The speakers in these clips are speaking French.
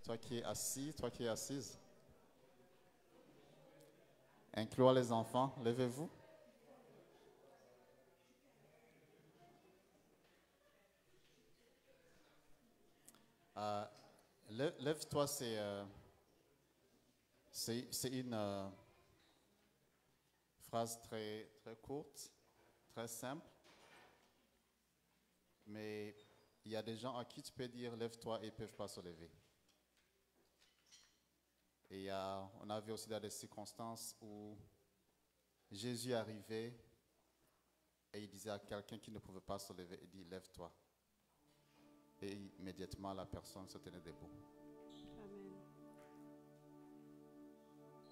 Toi qui es assis, toi qui es assise. Inclure les enfants, levez-vous. Lève-toi, c'est une phrase très, très courte, très simple. Mais il y a des gens à qui tu peux dire lève-toi et ils ne peuvent pas se lever. Et on a vu aussi dans des circonstances où Jésus arrivait et il disait à quelqu'un qui ne pouvait pas se lever, il dit lève-toi. Et immédiatement la personne se tenait debout. Amen.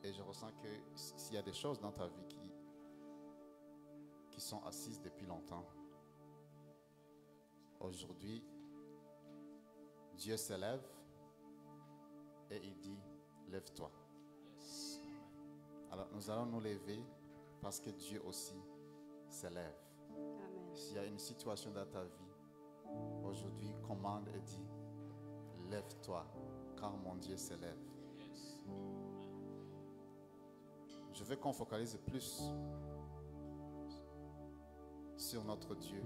Et je ressens que s'il y a des choses dans ta vie qui sont assises depuis longtemps, aujourd'hui, Dieu s'élève et il dit lève-toi. Yes. Alors nous allons nous lever parce que Dieu aussi s'élève. Amen. S'il y a une situation dans ta vie, aujourd'hui commande et dit lève-toi car mon Dieu s'élève. Yes. Je veux qu'on focalise plus sur notre Dieu,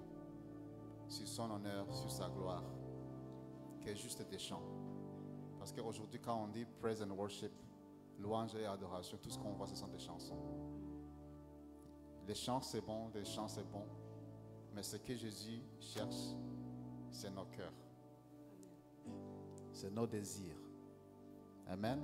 sur son honneur, sur sa gloire, que juste des chants. Parce qu'aujourd'hui, quand on dit praise and worship, louange et adoration, tout ce qu'on voit, ce sont des chansons. Les chants, c'est bon, les chants, c'est bon. Mais ce que Jésus cherche, c'est nos cœurs. C'est nos désirs. Amen.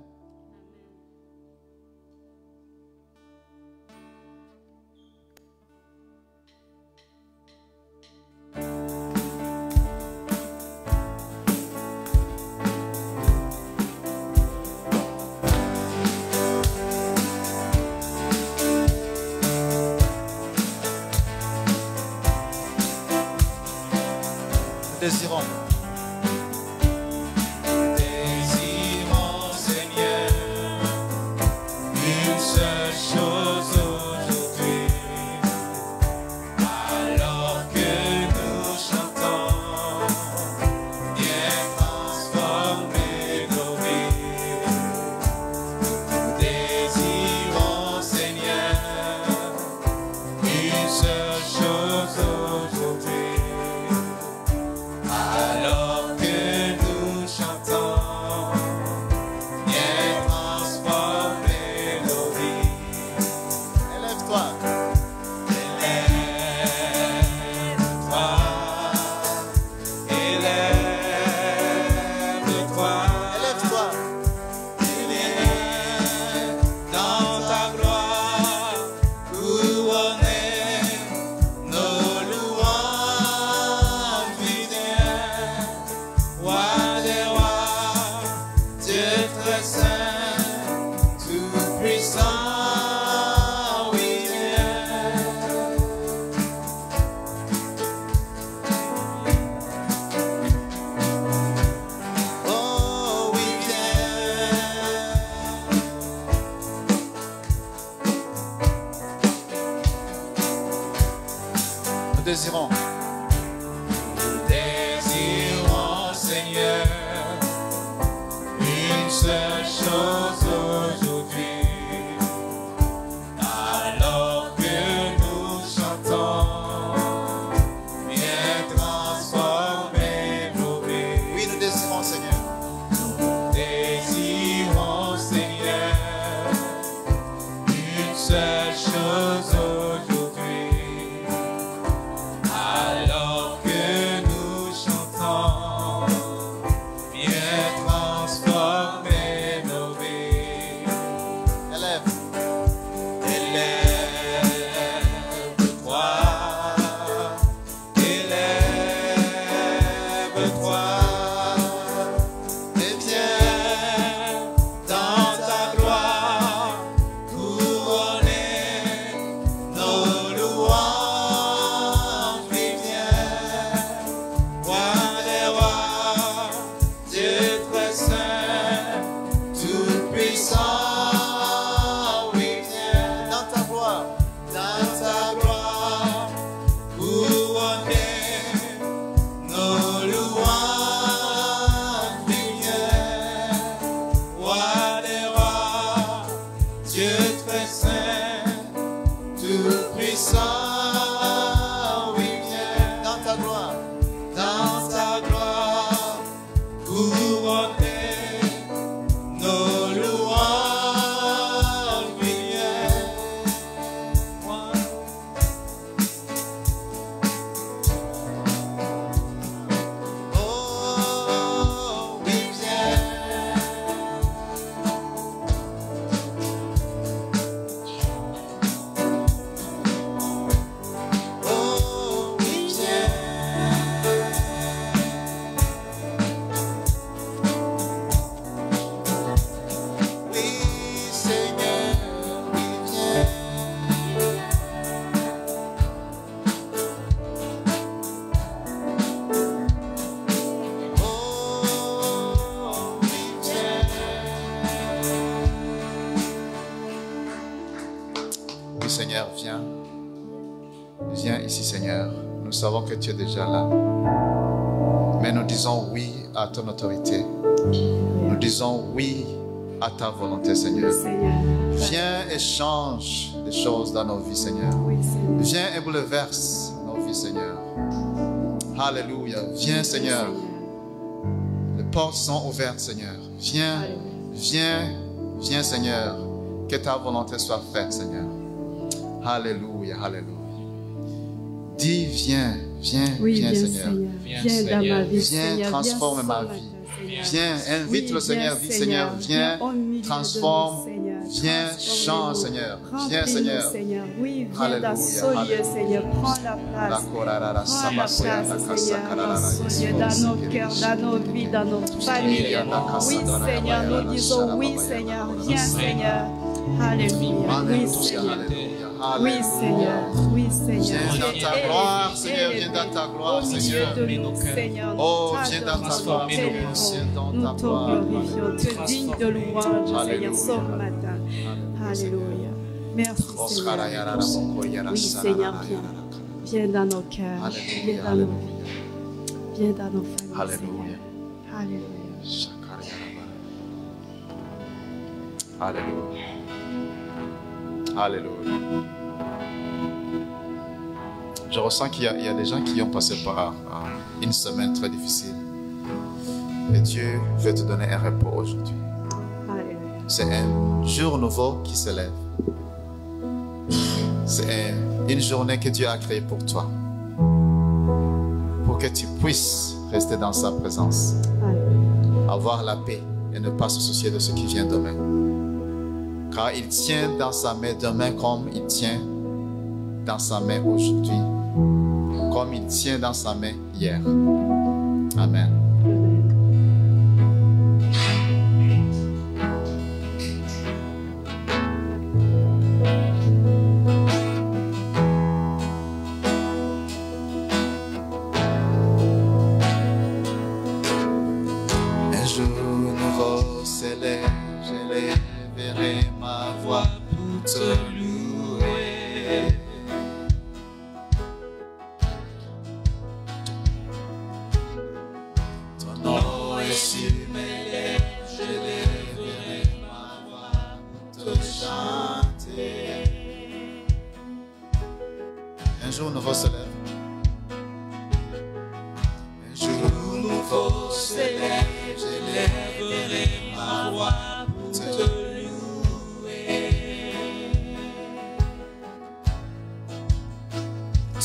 Désirons. Désirons, Seigneur, une seule chose aujourd'hui. Alors que nous chantons, viens transformer nos vies. Désirons, Seigneur, une seule chose aujourd'hui. Alors que nous chantons, viens transformer nos vies. Élève-toi. Élève-toi, élève-toi, Élève-toi. viens dans ta gloire, couronner nos louanges, viens, roi des rois, Dieu très saint, tout puissant, oui, viens. Oh oui, Nous désirons. nous désirons, Seigneur, une seule chose aujourd'hui. Alors que nous chantons, viens transformer nos vies. Oui, nous désirons, Seigneur. Désirons, Seigneur, une seule chose aujourd'hui. viens. Viens ici, Seigneur. Nous savons que tu es déjà là. Mais nous disons oui à ton autorité. Nous disons oui à ta volonté, Seigneur. Seigneur. Viens et change les choses dans nos vies, Seigneur. Oui, Seigneur. Viens et bouleverse nos vies, Seigneur. Alléluia. Viens, Seigneur. Les portes sont ouvertes, Seigneur. Viens, viens, viens, Seigneur. Que ta volonté soit faite, Seigneur. Alléluia, alléluia. Dis, viens, viens, Oui, viens, viens, Seigneur. Viens dans ma vie, Viens Seigneur. transformer ma Viens vie. Seigneur. Viens, invite Oui, le Seigneur. Dis, Seigneur, viens, au milieu de transforme, nous, Seigneur. viens, change, Transforme-nous. Seigneur. Viens, Remplis-nous, Seigneur. Oui, viens Alléluia, dans ce lieu, alléluia. Seigneur. Prends la La place. korara, la Prends la sabakoya, place, la Seigneur, dans ce lieu, dans nos cœurs, dans nos vies, dans nos familles. Oui, Seigneur, nous disons oui, Seigneur. Viens, Seigneur. Alléluia. Oui, Seigneur. Oui, Seigneur. Oui, Seigneur. Viens dans ta gloire, Seigneur. Viens dans ta gloire, Seigneur. De nous, Seigneur. Oh, viens dans ta gloire, Seigneur. Viens dans Nous ta te gloire. glorifions. Tu es digne de louange, Seigneur, ce matin. Alléluia. Merci, Seigneur. Oui, Seigneur, viens. Viens dans nos cœurs. Viens dans nos vies. Viens dans nos familles. Alléluia. Seigneur. Alléluia. Alléluia. Alléluia. Je ressens qu'il y a des gens qui ont passé par une semaine très difficile. Et Dieu veut te donner un repos aujourd'hui. Alléluia. C'est un jour nouveau qui se lève. C'est une journée que Dieu a créée pour toi. Pour que tu puisses rester dans sa présence. Alléluia. Avoir la paix et ne pas se soucier de ce qui vient demain. Car il tient dans sa main demain comme il tient dans sa main aujourd'hui. Comme il tient dans sa main hier. Amen. Un jour nouveau s'élève, j'élèverai ma voix pour te louer. Ton nom est sur mes lèvres, j'élèverai ma voix pour te chanter. Un jour nouveau se lève. Un jour nouveau se lève, j'élèverai ma voix pour te louer.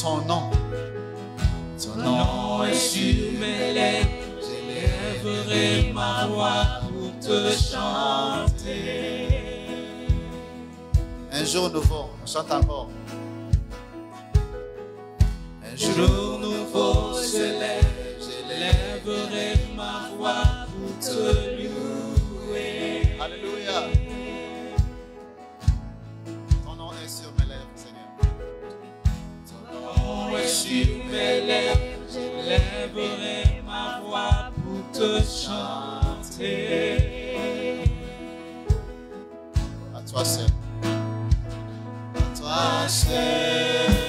Ton nom est sur mes lèvres, j'élèverai ma voix pour te chanter. Un jour nouveau, on chante encore. Un jour nouveau se lève, j'élèverai ma voix pour te louer. Alléluia. Ton nom est sur mes lèvres, Seigneur. Ton nom est sur mes lèvres, j'élèverai ma voix pour te chanter. À toi seul. À toi seul.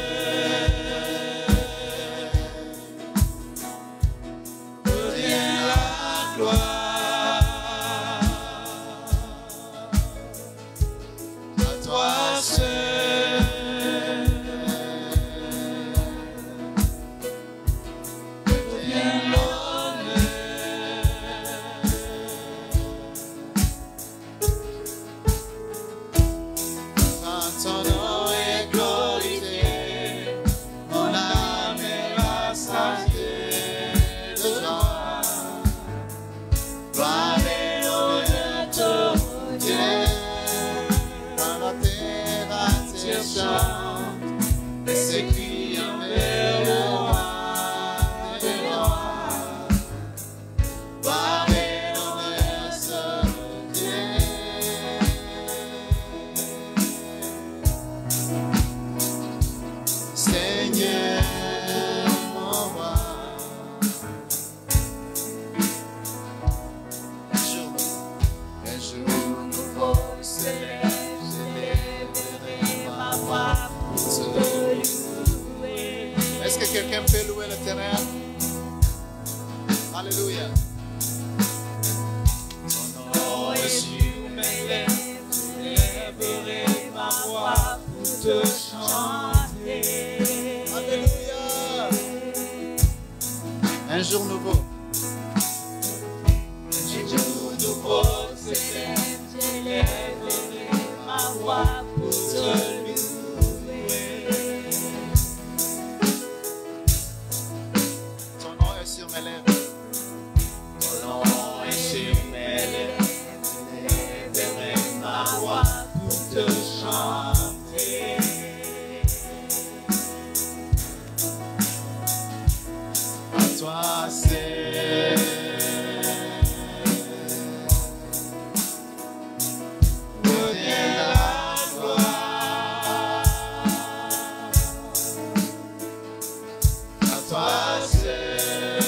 Ton nom est glorifié. Un jour nouveau. Un jour nouveau s'élève, j'élèverai ma voix pour te louer. Ton nom est sur mes lèvres. Ton nom est sur mes lèvres, j'élèverai ma voix pour te chanter. À toi c'est revient la gloire. À toi c'est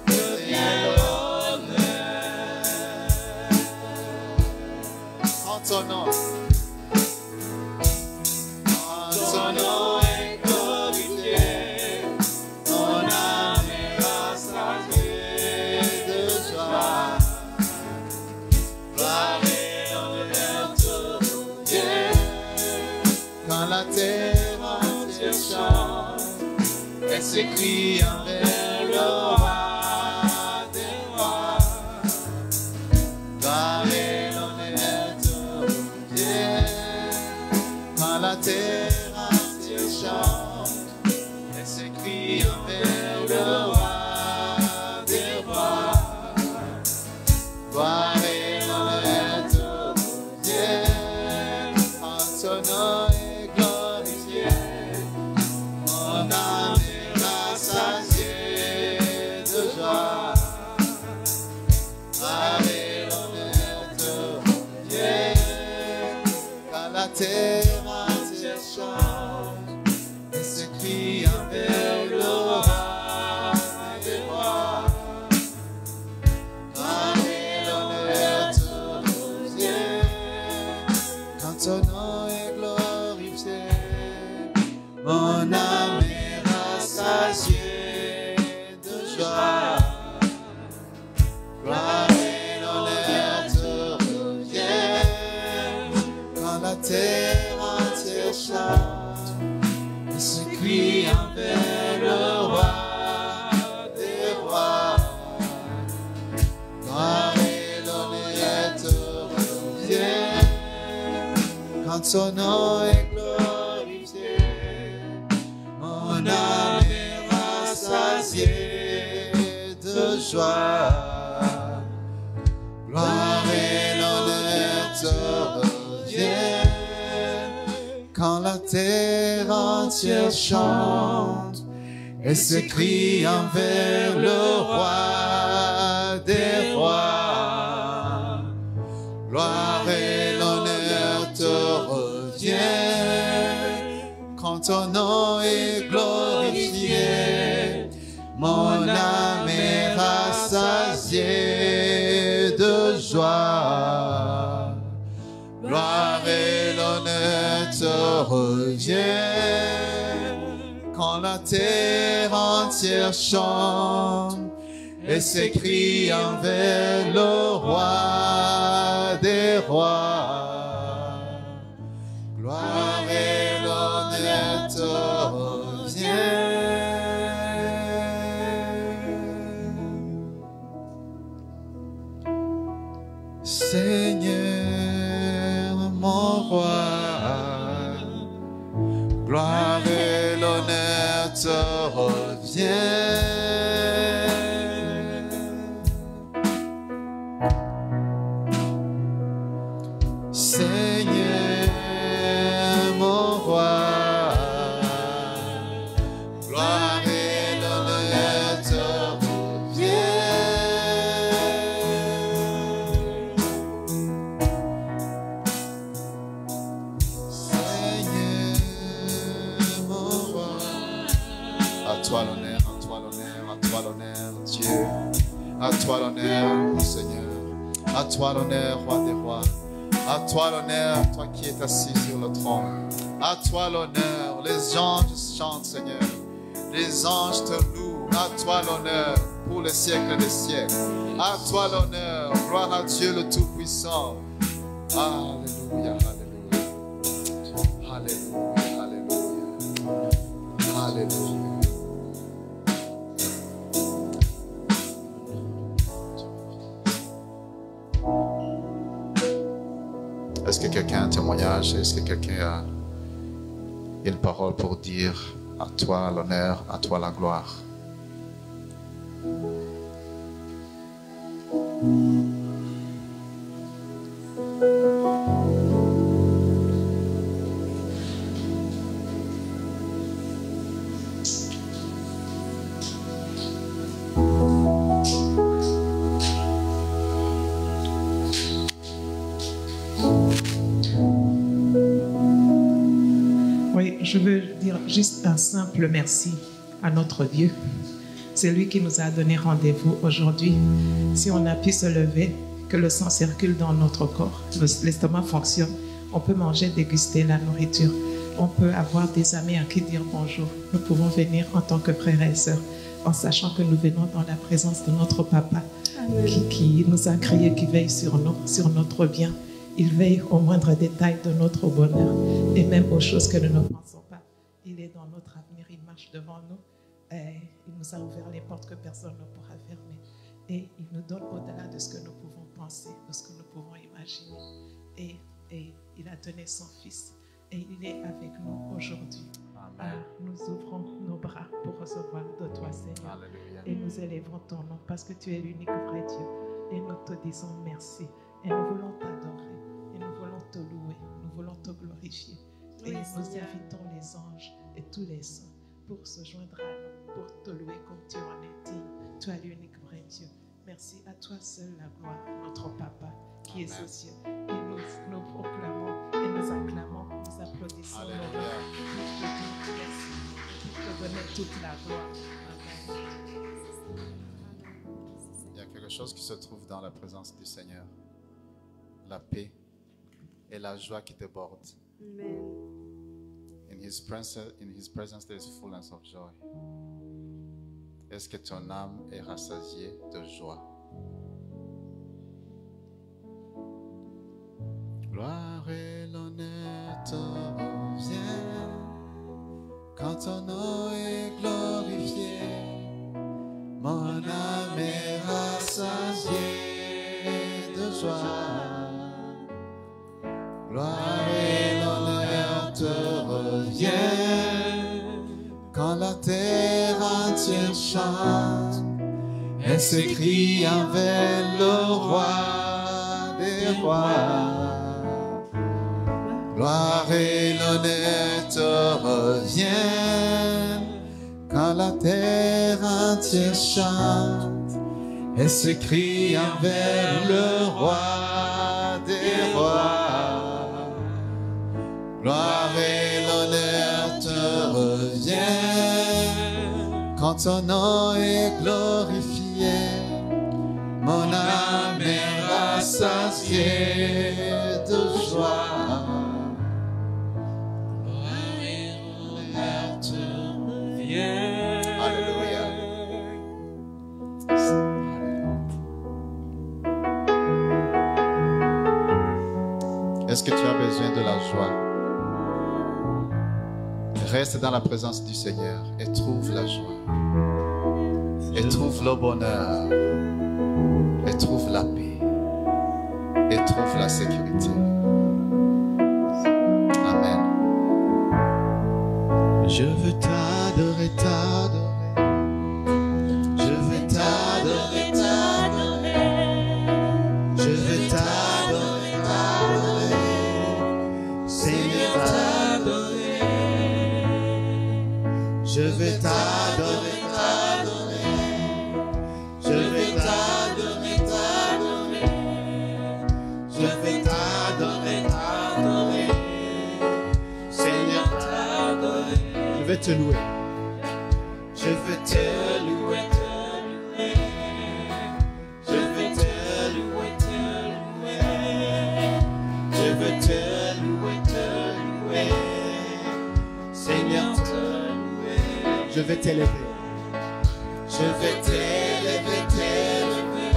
revient l'honneur. En ton nom. Ton nom est glorifié, mon âme est rassasiée de joie. Gloire et honneur te reviennent. Quand la terre entière chante, elle s'écrie envers le roi des rois. Gloire et honneur te reviennent. Quand la terre chante, elle s'écrie envers le roi des rois. Gloire et honneur te reviennent. En son nom est glorifié, mon âme est rassasiée de joie. Gloire et honneur te reviennent. Quand la terre entière chante, elle s'écrie envers le roi des rois. Gloire et honneur te reviennent. Quand ton nom est glorifié, mon âme est rassasiée de joie. Gloire et honneur te reviennent. Quand la terre entière chante, elle s'écrie envers le roi des rois. Gloire et honneur te reviennent. Quand son nom est glorifié, mon âme est rassasiée de joie. Gloire et honneur te reviennent. Quand la terre entière chante, elle s'écrie envers le roi des rois. Gloire et l'honneur te reviennent. Quand ton nom est glorifié, mon âme est rassasiée de joie. Gloire et l'honneur te reviennent. Quand la terre entière chante, elle s'écrie envers le roi des rois. Gloire et l'honneur te reviennent. Seigneur, mon roi, gloire et l'honneur te reviennent. Seigneur, mon roi, gloire et l'honneur te reviennent. À toi l'honneur, à toi l'honneur, à toi l'honneur, Dieu. À toi l'honneur, Seigneur. À toi l'honneur, roi des rois. À toi l'honneur, toi qui es assis sur le trône. À toi l'honneur, les anges chantent, Seigneur. Les anges te louent. À toi l'honneur pour les siècles des siècles. À toi l'honneur, gloire à Dieu le Tout-Puissant. Alléluia, alléluia. Alléluia, alléluia. Alléluia. Est-ce que quelqu'un a un témoignage? Est-ce que quelqu'un a une parole pour dire à toi l'honneur, à toi la gloire? Je veux dire juste un simple merci à notre Dieu. C'est lui qui nous a donné rendez-vous aujourd'hui. Si on a pu se lever, que le sang circule dans notre corps, l'estomac fonctionne, on peut manger, déguster la nourriture. On peut avoir des amis à qui dire bonjour. Nous pouvons venir en tant que frères et sœurs, en sachant que nous venons dans la présence de notre Papa qui nous a créés, qui veille sur nous, sur notre bien. Il veille au moindre détail de notre bonheur et même aux choses que nous ne pensons pas. Il est dans notre avenir, il marche devant nous. Et il nous a ouvert les portes que personne ne pourra fermer. Et il nous donne au-delà de ce que nous pouvons penser, de ce que nous pouvons imaginer. Et il a donné son Fils. Et il est avec nous aujourd'hui. Nous ouvrons nos bras pour recevoir de toi, Seigneur. Alléluia. Et nous élèvons ton nom parce que tu es l'unique vrai Dieu. Et nous te disons merci. Et nous voulons t'adorer. Et nous voulons te louer. Nous voulons te glorifier. Et nous invitons les anges et tous les saints pour se joindre à nous, pour te louer comme tu en es digne. Tu es l'unique vrai Dieu. Merci à toi seul la gloire, notre Papa qui est aux cieux. Et nous proclamons et nous acclamons, nous applaudissons. Alléluia. Pour te donner toute la gloire. Amen. Il y a quelque chose qui se trouve dans la présence du Seigneur. La paix et la joie qui déborde. Amen. In His presence there is fullness of joy. Est-ce que ton âme est rassasiée de joie? Gloire et l'honneur te revient quand ton nom est glorifié. Mon âme est rassasiée de joie. Gloire et l'honneur te revient quand la terre entière chante. Elle s'écrie avec le roi des rois. Gloire et l'honneur te revient quand la terre entière chante. Elle s'écrie avec le roi des rois. Gloire et l'honneur te revient quand ton nom est glorifié. Mon âme est rassasiée de joie. Gloire et l'honneur te revient. Alléluia. Est-ce que tu as besoin de la joie? Reste dans la présence du Seigneur et trouve la joie. Et trouve le bonheur. Et trouve la paix. Et trouve la sécurité. Amen. Je veux t'adorer, t'adorer. Je veux t'adorer, t'adorer. Je veux t'adorer, t'adorer. Seigneur, t'adorer. Je vais t'adorer, t'adorer. Je vais t'adorer, t'adorer. Je vais t'adorer, t'adorer. Seigneur, t'adorer. Je vais te louer. Je vais te louer, te louer. Je vais te louer, te louer. Je vais te louer, te louer. Seigneur, je vais t'élever. Je vais t'élever, t'élever.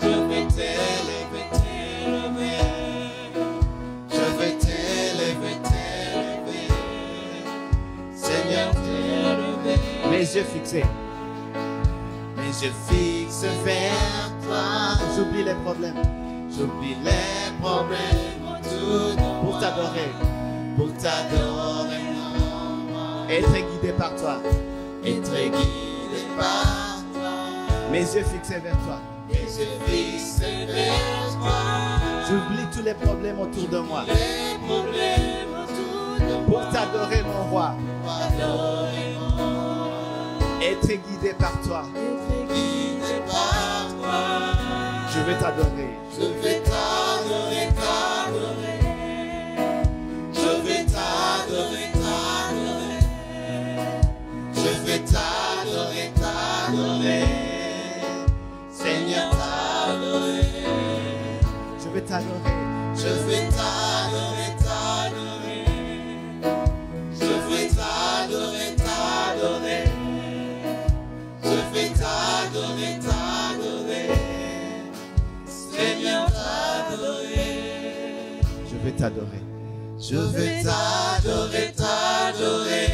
Je vais t'élever, t'élever. Je vais t'élever, t'élever. Seigneur, Les yeux fixés. Mes yeux fixes vers toi. J'oublie les problèmes. J'oublie les problèmes autour de moi. Pour t'adorer. Pour t'adorer. Être guidé par toi. Être guidé par toi. Mes yeux fixés vers toi. Mes yeux fixés vers toi. J'oublie tous les problèmes autour de moi. Les problèmes autour de moi. Pour t'adorer mon roi. Être guidé par toi. Guidé par toi. Je vais t'adorer. Je vais t'adorer, t'adorer. Je vais t'adorer, t'adorer. Je vais t'adorer, t'adorer. Seigneur, t'adorer. Je vais t'adorer. Je vais t'adorer, t'adorer. Je vais t'adorer, t'adorer. Je vais t'adorer, t'adorer. Seigneur, t'adorer. Je vais t'adorer. Je vais t'adorer, t'adorer.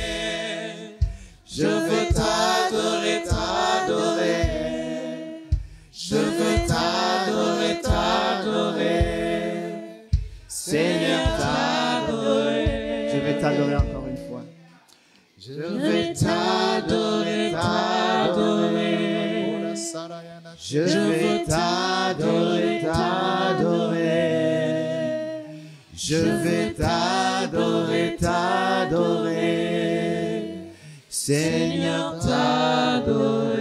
Je veux t'adorer, t'adorer. Je veux t'adorer, t'adorer. Seigneur, t'adorer. Je vais t'adorer encore une fois. Je vais t'adorer, t'adorer. Je vais t'adorer, t'adorer. Je vais t'adorer, t'adorer. Seigneur, t'adorer.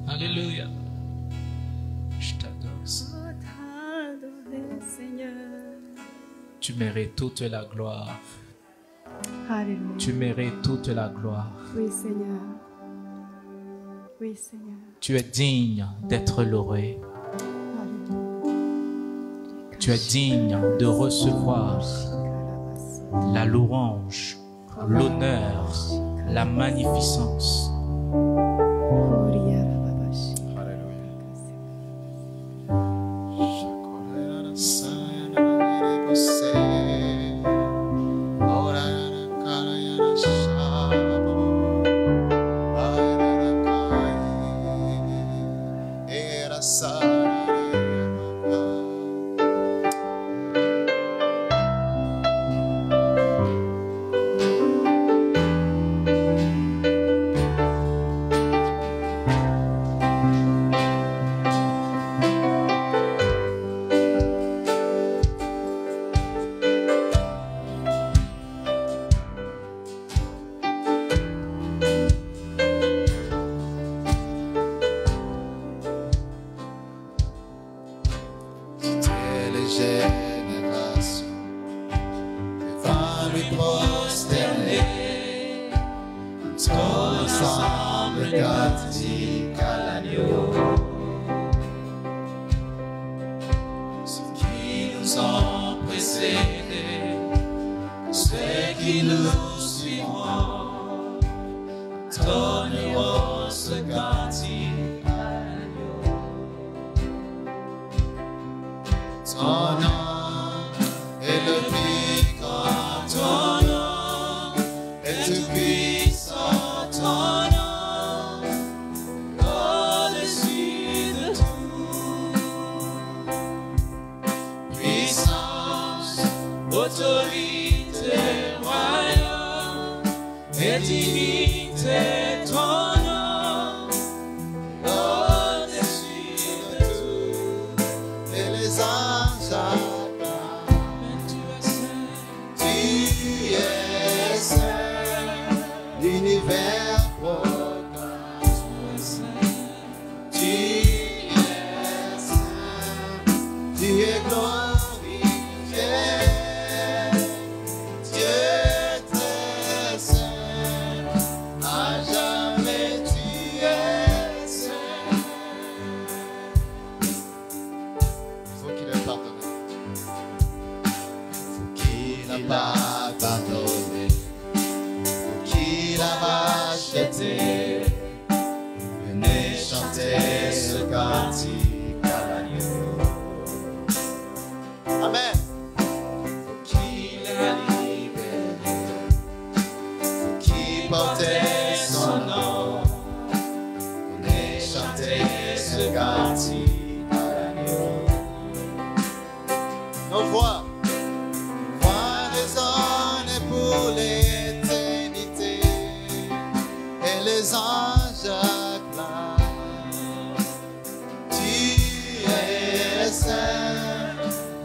Alléluia. Je t'adore. Tu mérites toute la gloire. Alléluia. Tu mérites toute la gloire. Oui, Seigneur. Oui, Seigneur. Tu es digne d'être loué. Tu es digne de recevoir la louange, l'honneur, la magnificence.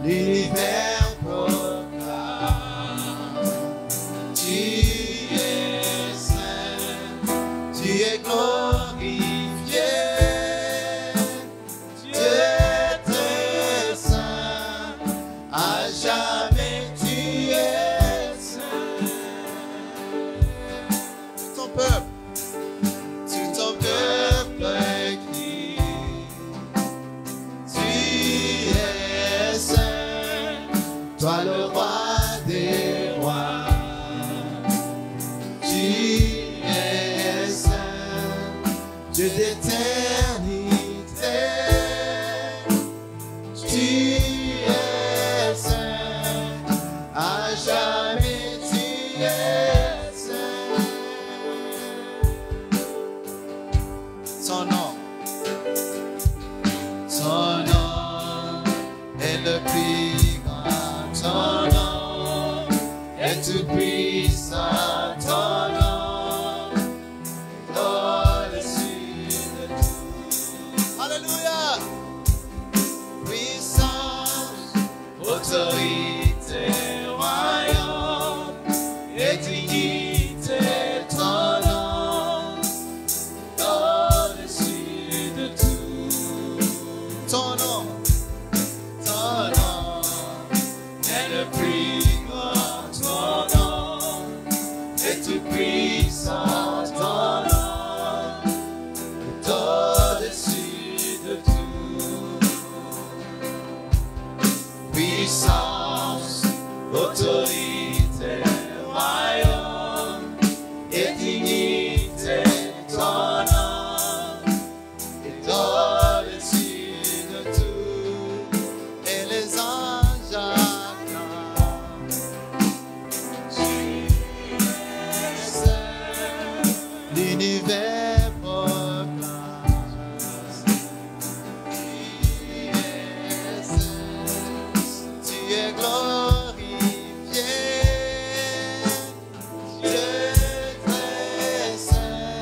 l'univers proclame. Tu es saint, tu es glorifié. Dieu très saint, à jamais tu es saint. Ton peuple. Tout ton peuple crie, tu es saint, toi le roi des rois. Tu es saint, Dieu d'éternité. Tu es saint, à jamais tu es saint. Son nom est le plus grand. Ton nom est tout puissant. Ton nom est au-dessus de tout. Alléluia. Puissance, autorité, royaume et dignité. Ton nom au-dessus de tout. Ton nom est le plus grand. Ton nom est tout puissant. Ton nom est au-dessus de tout. Puissance, autorité, royaume et dignité. Ton nom est au-dessus de tout. Et les anges acclament. Tu es saint, l'univers proclame. Tu es saint, tu es glorifié. Dieu très saint,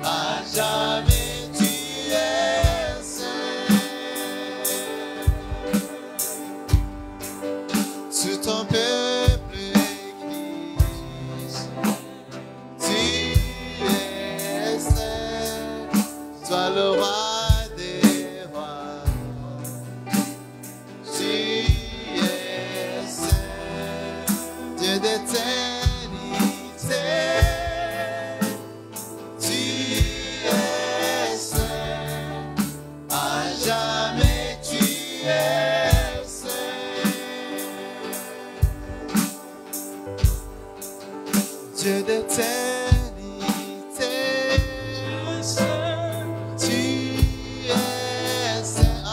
à jamais tu es saint. Sur ton peuple Christ, tu es saint, toi le roi des rois. Tu es saint, Dieu d'éternité. Tu es saint, à jamais tu es saint. Dieu d'éternité. Tu es saint, à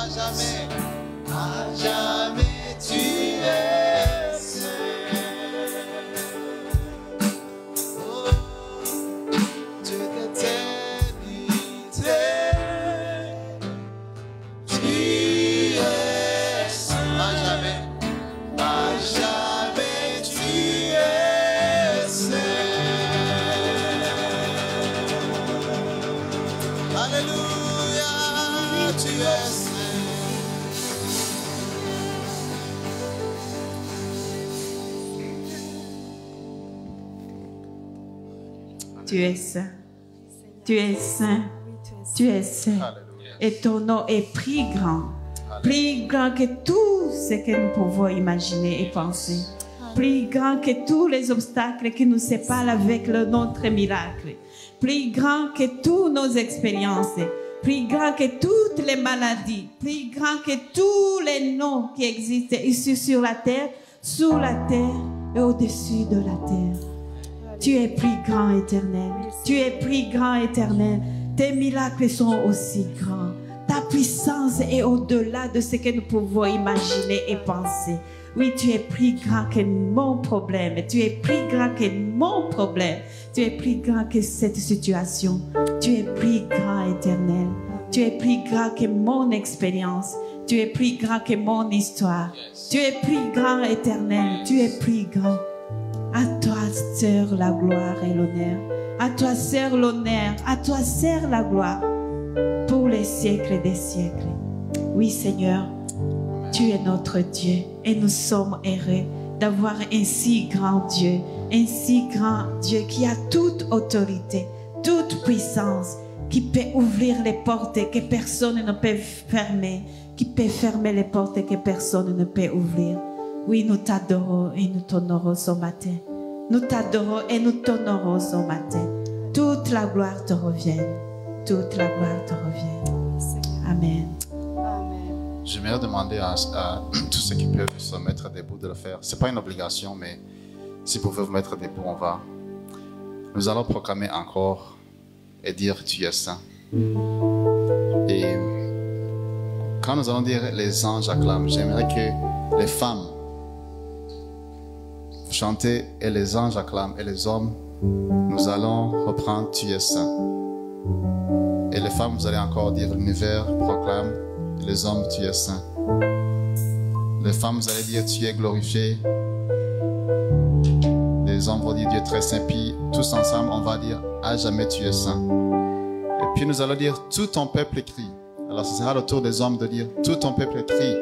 jamais tu es saint. Oh, Dieu d'éternité. Tu es saint, à jamais tu es saint. Alléluia, tu es saint. Tu es saint. Tu es saint. Tu es saint. Alléluia. Et ton nom est plus grand. Plus grand que tout ce que nous pouvons imaginer et penser. Plus grand que tous les obstacles qui nous séparent avec notre miracle. Plus grand que toutes nos expériences. Plus grand que toutes les maladies. Plus grand que tous les noms qui existent ici sur la terre, sous la terre et au-dessus de la terre. Tu es plus grand, éternel. Tu es plus grand, éternel. Tes miracles sont aussi grands. Ta puissance est au-delà de ce que nous pouvons imaginer et penser. Oui, tu es plus grand que mon problème. Tu es plus grand que mon problème. Tu es plus grand que cette situation. Tu es plus grand, éternel. Tu es plus grand que mon expérience. Tu es plus grand que mon histoire. Tu es plus grand, éternel. Tu es plus grand. À toi, sœur, la gloire et l'honneur. À toi, sœur, l'honneur. À toi, sœur, la gloire. Pour les siècles des siècles. Oui, Seigneur. Tu es notre Dieu et nous sommes heureux d'avoir un si grand Dieu, un si grand Dieu qui a toute autorité, toute puissance, qui peut ouvrir les portes que personne ne peut fermer, qui peut fermer les portes que personne ne peut ouvrir. Oui, nous t'adorons et nous t'honorons ce matin. Nous t'adorons et nous t'honorons ce matin. Toute la gloire te revient. Toute la gloire te revient. Amen. J'aimerais demander à tous ceux qui peuvent se mettre debout de le faire. Ce n'est pas une obligation, mais si vous pouvez vous mettre debout, on va. Nous allons proclamer encore et dire tu es saint. Et quand nous allons dire les anges acclament, j'aimerais que les femmes chantent et les anges acclament et les hommes, nous allons reprendre tu es saint. Et les femmes, vous allez encore dire l'univers proclame. Les hommes, tu es saint. Les femmes, vous allez dire tu es glorifié. Les hommes vont dire Dieu est très saint. Puis tous ensemble, on va dire à jamais tu es saint. Et puis nous allons dire tout ton peuple crie. Alors ce sera le tour des hommes de dire tout ton peuple crie.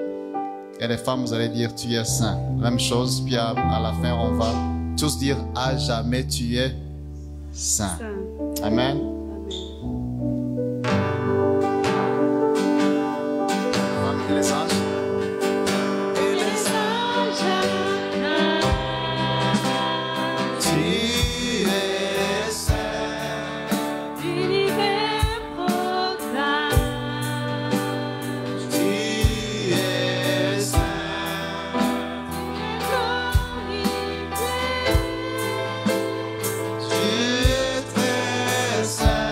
Et les femmes, vous allez dire tu es saint. Même chose. Puis à la fin, on va tous dire à jamais tu es saint. Amen. Les anges. Et les anges, tu es saint. L'univers proclame. Tu es saint. Tu es très saint.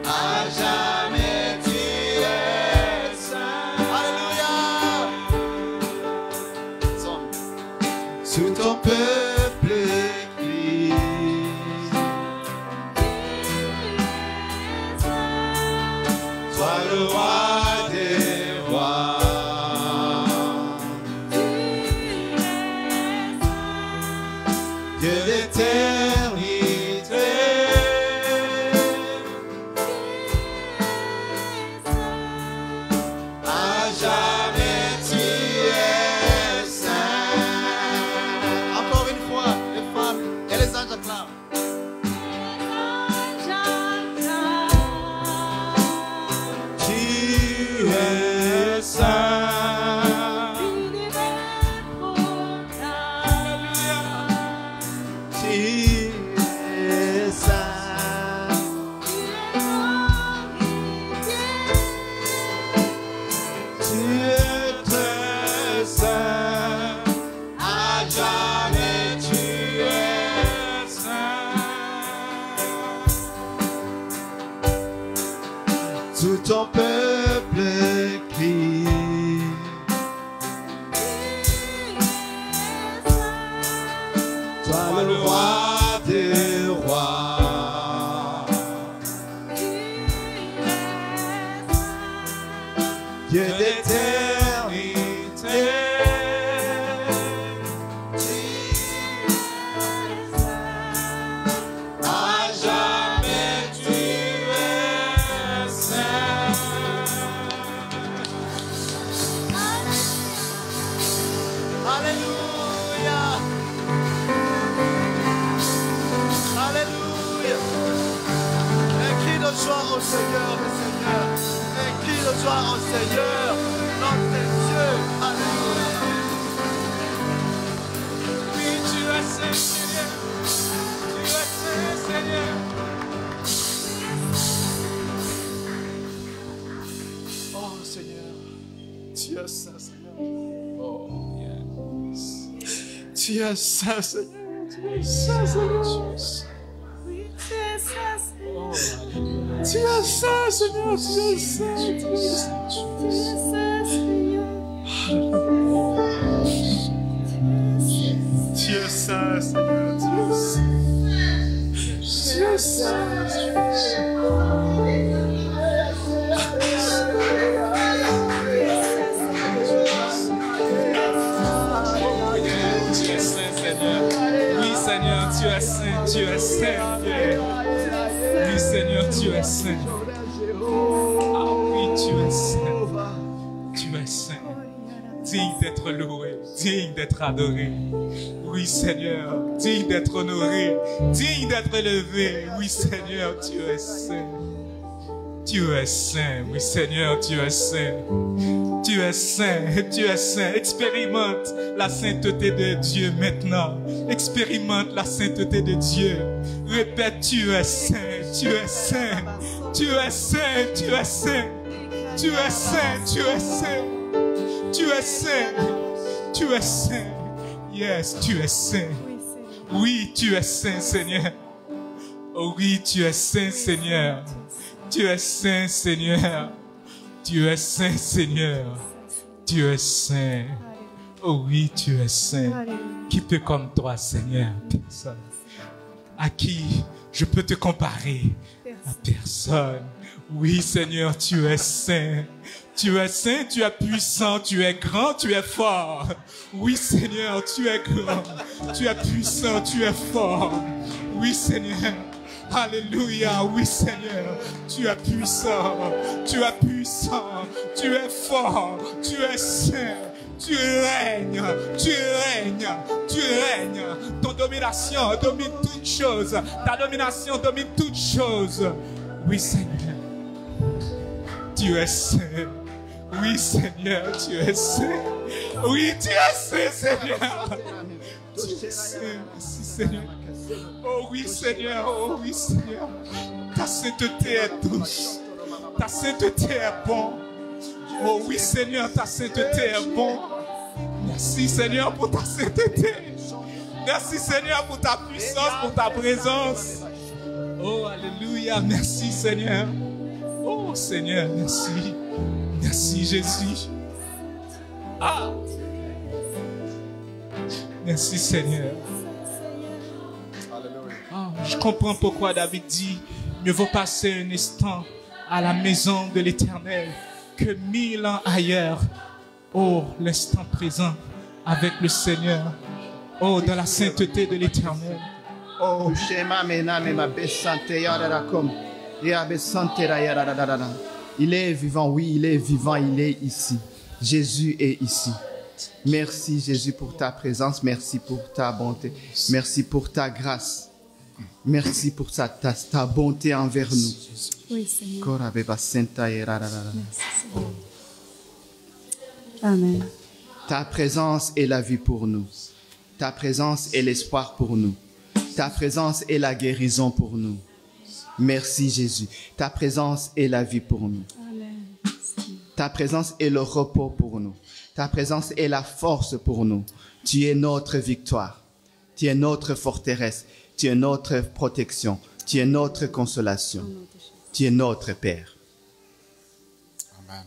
À jamais tu es saint. Tout ton peuple crie. Toi le roi des rois. Dieu d'éternité. À jamais tu es saint. Encore une fois, les femmes et les anges acclament. Tu es saint. Tu es saint. Tu es très saint. À jamais tu es saint. Tout ton peuple crie. Toi le roi des rois. Dieu d'éternité. À jamais tu es saint. Alléluia. Alléluia. Un cri de joie au Seigneur, le Seigneur. Un cri de joie au Seigneur, notre Dieu. Alléluia. Oui, tu es saint, Seigneur. Tu es saint, Seigneur. Oh, Seigneur. Tu es saint, Seigneur. Oh, yes. Tu es saint, Seigneur. Tu es saint, Seigneur. Tu es saint, Seigneur. Tu es saint. Tu es saint. Tu es saint, Seigneur. Tu es saint, Seigneur. Tu es saint. Tu es Seigneur, tu es saint, tu es saint. Oui, Seigneur, tu es saint. Ah oui, tu es saint. Tu es saint. digne d'être loué, digne d'être adoré. Oui, Seigneur, digne d'être honoré, digne d'être élevé. Oui, Seigneur, tu es saint. Tu es saint. Oui, Seigneur, tu es saint. Tu es saint, tu es saint. Expérimente la sainteté de Dieu maintenant. Expérimente la sainteté de Dieu. Répète, tu es saint, tu es saint. Tu es saint, tu es saint. Tu es saint, tu es saint. Tu es saint. Tu es saint. Yes, tu es saint. Oui, tu es saint, Seigneur. Oh oui, tu es saint, Seigneur. Tu es saint, Seigneur. Tu es saint, Seigneur. Tu es saint. Oh oui, tu es saint. Qui peut comme toi, Seigneur? Personne. À qui je peux te comparer? À personne. Oui, Seigneur, tu es saint. Tu es saint, tu es puissant, tu es grand, tu es fort. Oui, Seigneur, tu es grand. Tu es puissant, tu es fort. Oui, Seigneur. Alléluia, oui Seigneur, tu es puissant, tu es puissant, tu es fort, tu es saint, tu règnes, tu règnes, tu règnes. Ton domination domine toutes choses, ta domination domine toutes choses. Oui Seigneur, tu es saint, oui Seigneur, tu es saint, oui tu es saint Seigneur, tu es saint, merci Seigneur. Oh oui Seigneur, oh oui Seigneur, ta sainteté est douce, ta sainteté est bon. Oh oui Seigneur, ta sainteté est bon. Merci Seigneur pour ta sainteté. Merci Seigneur pour ta puissance, pour ta présence. Oh alléluia, merci Seigneur. Oh Seigneur, merci. Merci Jésus. Ah. Merci Seigneur. Je comprends pourquoi David dit, mieux vaut passer un instant à la maison de l'Éternel que 1000 ans ailleurs. Oh, l'instant présent avec le Seigneur. Oh, dans la sainteté de l'Éternel. Oh, il est vivant, oui, il est vivant, il est ici. Jésus est ici. Merci Jésus pour ta présence, merci pour ta bonté, merci pour ta grâce. Merci pour ta bonté envers nous. Oui, Seigneur. Merci, Seigneur. Amen. Ta présence est la vie pour nous. Ta présence est l'espoir pour nous. Ta présence est la guérison pour nous. Merci Jésus. Ta présence est la vie pour nous. Amen. Ta présence est le repos pour nous. Ta présence est la force pour nous. Tu es notre victoire. Tu es notre forteresse. Tu es notre protection. Tu es notre consolation. Tu es notre Père. Amen.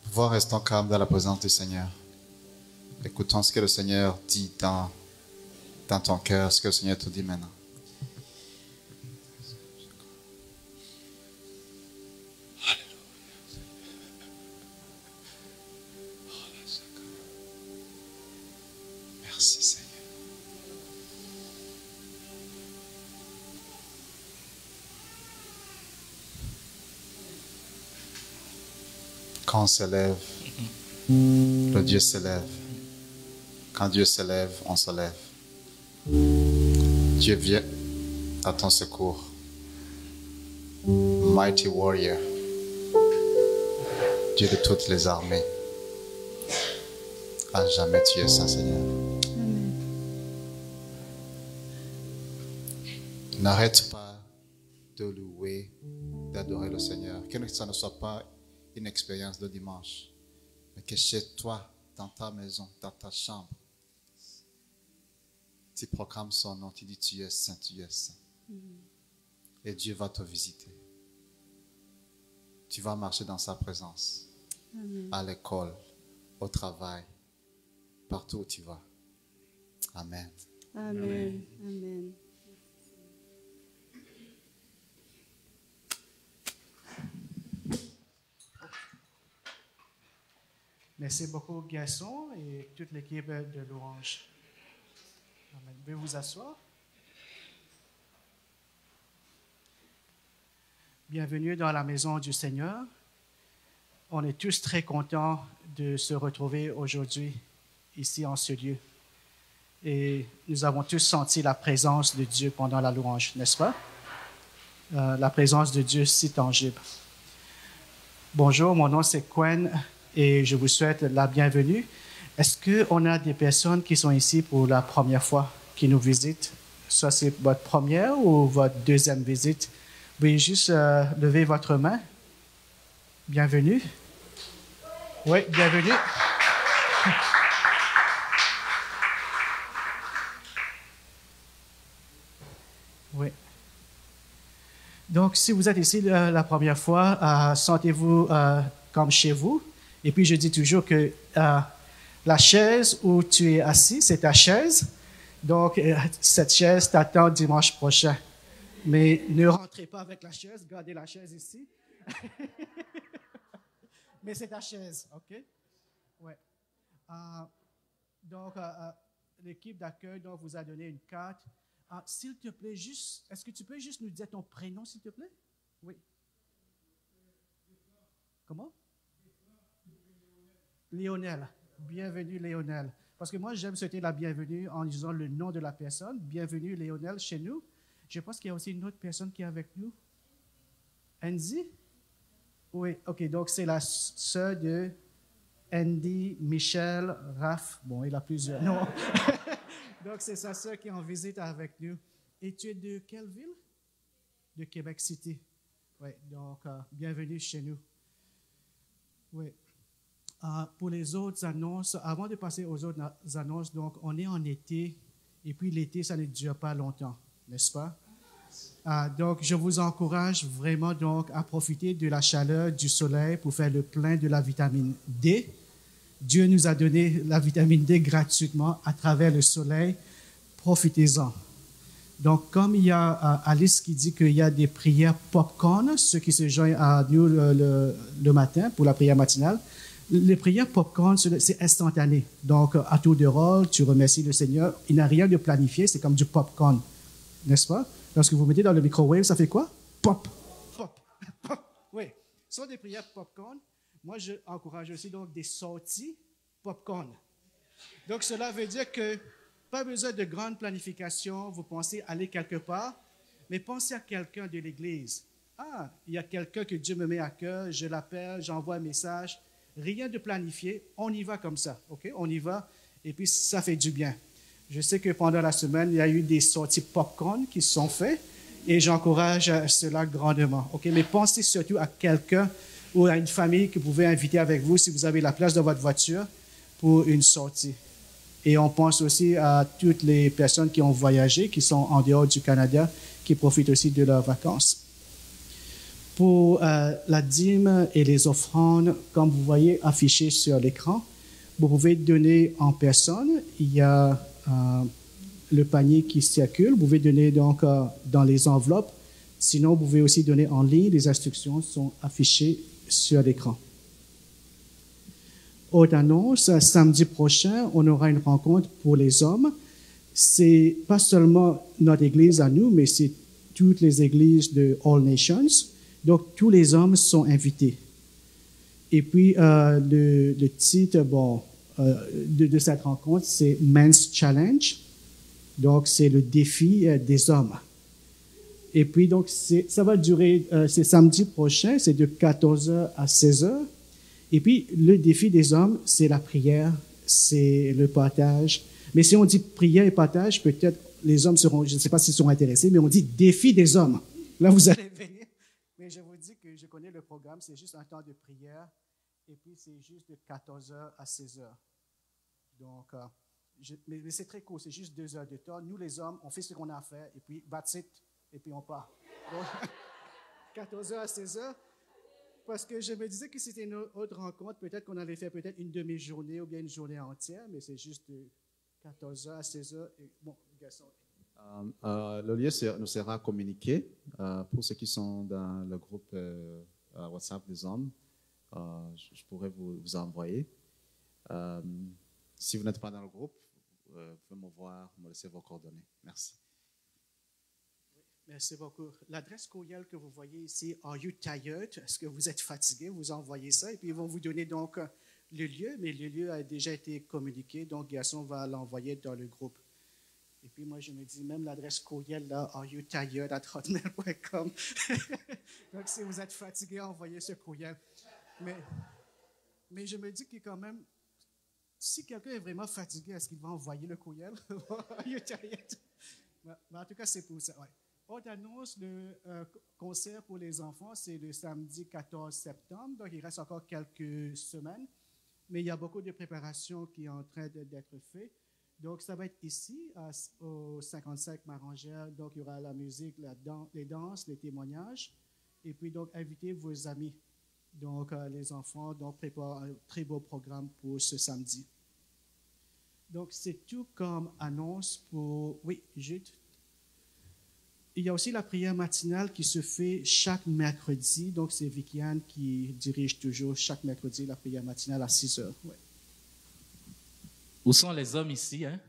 Pouvoir restons calmes dans la présence du Seigneur. Écoutons ce que le Seigneur dit dans ton cœur, ce que le Seigneur te dit maintenant. Merci Seigneur. Quand on s'élève, le Dieu s'élève. Quand Dieu s'élève, on se lève. Dieu vient à ton secours. Mighty warrior. Dieu de toutes les armées. À jamais tu es saint, Seigneur. Amen. N'arrête pas de louer, d'adorer le Seigneur. Que ça ne soit pas une expérience de dimanche, mais que chez toi, dans ta maison, dans ta chambre, tu proclames son nom, tu dis tu es saint, tu es saint. Et Dieu va te visiter. Tu vas marcher dans sa présence. Amen. À l'école, au travail, partout où tu vas. Amen. Amen. Amen. Merci beaucoup, Gaston et toute l'équipe de Louange. Amen. Vous pouvez vous asseoir. Bienvenue dans la maison du Seigneur. On est tous très contents de se retrouver aujourd'hui ici en ce lieu. Et nous avons tous senti la présence de Dieu pendant la louange, n'est-ce pas? La présence de Dieu si tangible. Bonjour, mon nom c'est Quen et je vous souhaite la bienvenue. Est-ce qu'on a des personnes qui sont ici pour la première fois, qui nous visitent? Ça, c'est votre première ou votre deuxième visite? Vous pouvez juste lever votre main. Bienvenue. Oui, bienvenue. Oui. Donc, si vous êtes ici la première fois, sentez-vous comme chez vous. Et puis, je dis toujours que la chaise où tu es assis, c'est ta chaise. Donc, cette chaise t'attend dimanche prochain. Mais ne rentrez pas avec la chaise, gardez la chaise ici. Mais c'est ta chaise, OK? Oui. Donc, l'équipe d'accueil vous a donné une carte. S'il te plaît, est-ce que tu peux juste nous dire ton prénom, s'il te plaît? Oui. Comment? Lionel. Bienvenue, Lionel. Parce que moi, j'aime souhaiter la bienvenue en disant le nom de la personne. Bienvenue, Lionel, chez nous. Je pense qu'il y a aussi une autre personne qui est avec nous. Andy? Oui, OK. Donc, c'est la sœur de Andy, Michel, Raph. Bon, il a plusieurs noms. Donc, c'est sa sœur qui est en visite avec nous. Et tu es de quelle ville? De Québec City. Oui, donc, bienvenue chez nous. Oui. Pour les autres annonces, avant de passer aux autres annonces, donc, on est en été, et puis l'été, ça ne dure pas longtemps, n'est-ce pas? Donc, je vous encourage vraiment donc à profiter de la chaleur du soleil pour faire le plein de la vitamine D. Dieu nous a donné la vitamine D gratuitement à travers le soleil. Profitez-en. Donc, comme il y a Alice qui dit qu'il y a des prières popcorn, ceux qui se joignent à nous le matin pour la prière matinale, les prières popcorn, c'est instantané. Donc, à tour de rôle, tu remercies le Seigneur. Il n'y a rien de planifié, c'est comme du popcorn, n'est-ce pas? Lorsque vous mettez dans le microwave, ça fait quoi? Pop, pop, pop. Oui, ce sont des prières popcorn. Moi, je encourage aussi donc des sorties popcorn. Donc, cela veut dire que pas besoin de grande planification. Vous pensez aller quelque part, mais pensez à quelqu'un de l'Église. Ah, il y a quelqu'un que Dieu me met à cœur, je l'appelle, j'envoie un message. Rien de planifié, on y va comme ça, OK? On y va, et puis ça fait du bien. Je sais que pendant la semaine, il y a eu des sorties popcorn qui se sont faites, et j'encourage cela grandement, OK? Mais pensez surtout à quelqu'un ou à une famille que vous pouvez inviter avec vous si vous avez la place dans votre voiture pour une sortie. Et on pense aussi à toutes les personnes qui ont voyagé, qui sont en dehors du Canada, qui profitent aussi de leurs vacances. Pour la dîme et les offrandes, comme vous voyez affichées sur l'écran, vous pouvez donner en personne. Il y a le panier qui circule. Vous pouvez donner donc dans les enveloppes. Sinon, vous pouvez aussi donner en ligne. Les instructions sont affichées sur l'écran. Autre annonce, samedi prochain, on aura une rencontre pour les hommes. C'est pas seulement notre église à nous, mais c'est toutes les églises de All Nations. Donc, tous les hommes sont invités. Et puis, le titre de cette rencontre, c'est Men's Challenge. Donc, c'est le défi des hommes. Et puis, donc, ça va durer, c'est samedi prochain, c'est de 14h à 16h. Et puis, le défi des hommes, c'est la prière, c'est le partage. Mais si on dit prière et partage, peut-être les hommes seront, je ne sais pas s'ils sont intéressés, mais on dit défi des hommes. Là, vous allez venir. Mais je vous dis que je connais le programme, c'est juste un temps de prière. Et puis, c'est juste de 14h à 16h. Donc, mais c'est très court, c'est juste 2 heures de temps. Nous, les hommes, on fait ce qu'on a à faire, et puis, that's it, et puis on part. Donc, 14h à 16h. Parce que je me disais que c'était une autre rencontre, peut-être qu'on allait faire peut-être une demi-journée ou bien une journée entière, mais c'est juste de 14h à 16h. Et, bon, garçon. Le lieu nous sera communiqué pour ceux qui sont dans le groupe WhatsApp des hommes. Je pourrais vous envoyer. Si vous n'êtes pas dans le groupe, vous pouvez me voir, me laisser vos coordonnées. Merci. Merci beaucoup. L'adresse courriel que vous voyez ici, Are you tired? Est-ce que vous êtes fatigué? Vous envoyez ça et puis ils vont vous donner donc le lieu, mais le lieu a déjà été communiqué, donc Gaston va l'envoyer dans le groupe. Et puis moi, je me dis, même l'adresse courriel là, areyoutired@hotmail.com. Donc si vous êtes fatigué, envoyez ce courriel. Mais je me dis que quand même, si quelqu'un est vraiment fatigué, est-ce qu'il va envoyer le courriel? Are you tired? Mais en tout cas, c'est pour ça. Ouais. Autre annonce, le concert pour les enfants, c'est le samedi 14 septembre, donc il reste encore quelques semaines, mais il y a beaucoup de préparations qui sont en train d'être faites. Donc ça va être ici, au 55 Marangère, donc il y aura la musique, les danses, les témoignages, et puis donc invitez vos amis. Donc les enfants donc préparent un très beau programme pour ce samedi. Donc c'est tout comme annonce pour... Oui, Jude. Il y a aussi la prière matinale qui se fait chaque mercredi. Donc, c'est Vicky-Anne qui dirige toujours chaque mercredi la prière matinale à 6 heures. Ouais. Où sont les hommes ici? Hein?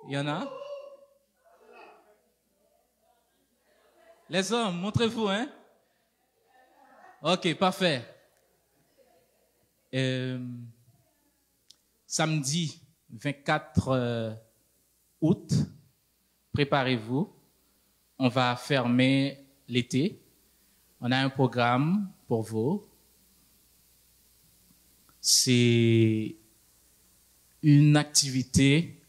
Il y en a? Les hommes, montrez-vous. Hein? OK, parfait. Samedi 24 août, préparez-vous. On va fermer l'été. On a un programme pour vous. C'est une activité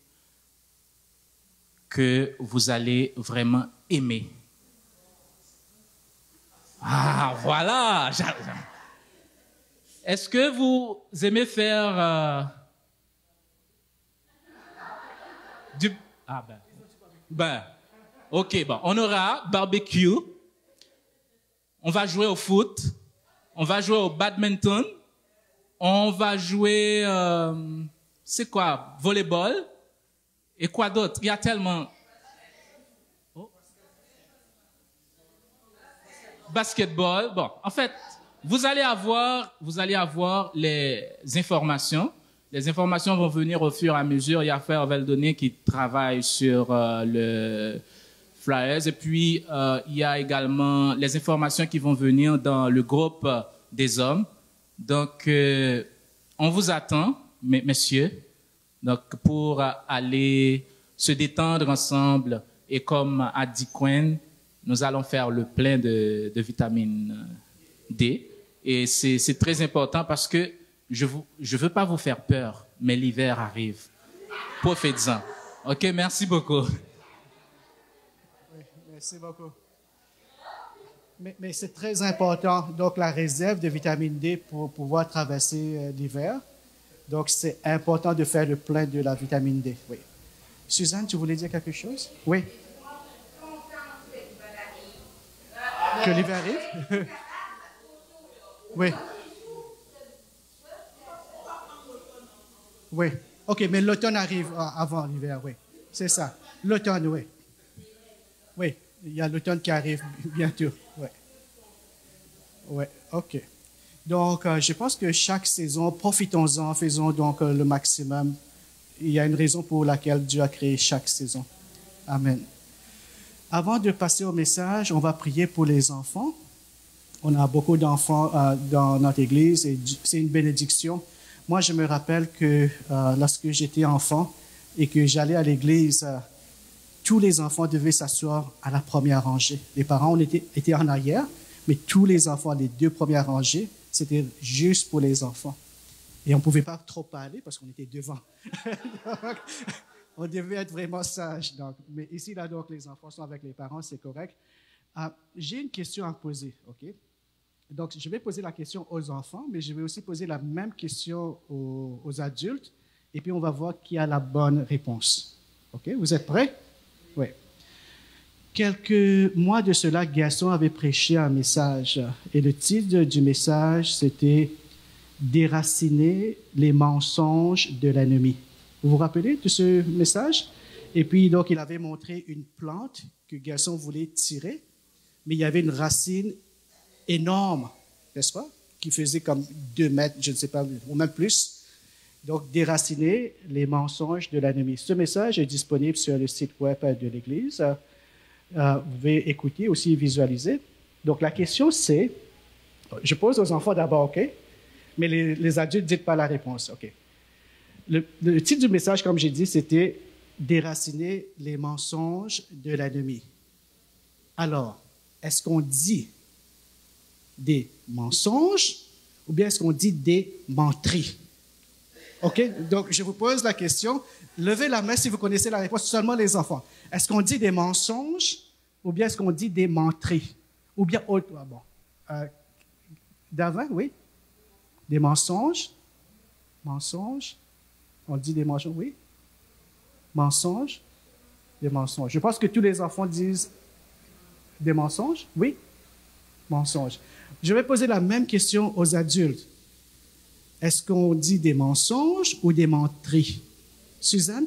que vous allez vraiment aimer. Ah, voilà. Est-ce que vous aimez faire du... Ah ben... OK, bon, on aura barbecue, on va jouer au foot, on va jouer au badminton, on va jouer, c'est quoi, volleyball, et quoi d'autre? Il y a tellement... Oh. Basketball, bon, en fait, vous allez avoir les informations. Les informations vont venir au fur et à mesure. Il y a Frère Veldonné qui travaille sur le... flyers. Et puis, il y a également les informations qui vont venir dans le groupe des hommes. Donc, on vous attend, messieurs, donc, pour aller se détendre ensemble. Et comme a dit Quen, nous allons faire le plein de vitamine D. Et c'est très important parce que je veux pas vous faire peur, mais l'hiver arrive. Profitez-en. OK, merci beaucoup. Merci beaucoup. Mais c'est très important, donc la réserve de vitamine D pour pouvoir traverser l'hiver. Donc c'est important de faire le plein de la vitamine D. Oui. Suzanne, tu voulais dire quelque chose? Oui. Que l'hiver arrive? Oui. Oui. OK, mais l'automne arrive avant l'hiver, oui. C'est ça. L'automne, oui. Oui, il y a l'automne qui arrive bientôt. Oui. Oui, OK. Donc, je pense que chaque saison, profitons-en, faisons donc le maximum. Il y a une raison pour laquelle Dieu a créé chaque saison. Amen. Avant de passer au message, on va prier pour les enfants. On a beaucoup d'enfants dans notre église et c'est une bénédiction. Moi, je me rappelle que lorsque j'étais enfant et que j'allais à l'église, tous les enfants devaient s'asseoir à la première rangée. Les parents étaient en arrière, mais tous les enfants, les 2 premières rangées, c'était juste pour les enfants. Et on ne pouvait pas trop parler parce qu'on était devant. Donc, on devait être vraiment sage. Donc, mais ici, là, donc, les enfants sont avec les parents, c'est correct. J'ai une question à poser, OK? Donc, je vais poser la question aux enfants, mais je vais aussi poser la même question aux adultes. Et puis, on va voir qui a la bonne réponse. OK? Vous êtes prêts? Oui. Quelques mois de cela, Gaston avait prêché un message. Et le titre du message, c'était « Déraciner les mensonges de l'ennemi ». Vous vous rappelez de ce message? Et puis, donc, il avait montré une plante que Gaston voulait tirer, mais il y avait une racine énorme, n'est-ce pas? Qui faisait comme 2 mètres, je ne sais pas, ou même plus. Donc, déraciner les mensonges de l'ennemi. Ce message est disponible sur le site web de l'Église. vous pouvez écouter, aussi visualiser. Donc, la question, c'est, je pose aux enfants d'abord, OK? Mais les adultes, dites pas la réponse, OK? Le titre du message, comme j'ai dit, c'était « Déraciner les mensonges de l'ennemi ». Alors, est-ce qu'on dit des mensonges ou bien est-ce qu'on dit des menteries? OK? Donc, je vous pose la question. Levez la main si vous connaissez la réponse, seulement les enfants. Est-ce qu'on dit des mensonges ou bien est-ce qu'on dit des menteries? Ou bien autre. Ah bon. Davin, oui? Des mensonges? Mensonges? On dit des mensonges, oui? Mensonges? Des mensonges. Je pense que tous les enfants disent des mensonges? Oui? Mensonges. Je vais poser la même question aux adultes. Est-ce qu'on dit des mensonges ou des menteries? Suzanne?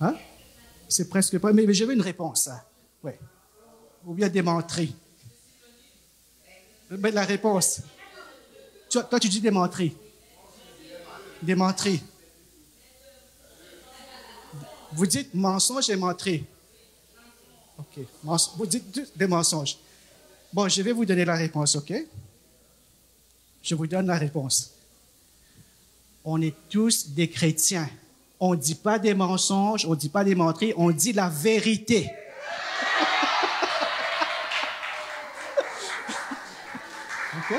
Hein? C'est presque pas, mais je veux une réponse. Hein? Oui. Ou bien des menteries. Mais la réponse. Toi, tu dis des menteries. Des menteries. Vous dites mensonges et menteries. OK. Vous dites des mensonges. Bon, je vais vous donner la réponse, OK? Je vous donne la réponse. On est tous des chrétiens. On ne dit pas des mensonges, on ne dit pas des menteries, on dit la vérité. OK?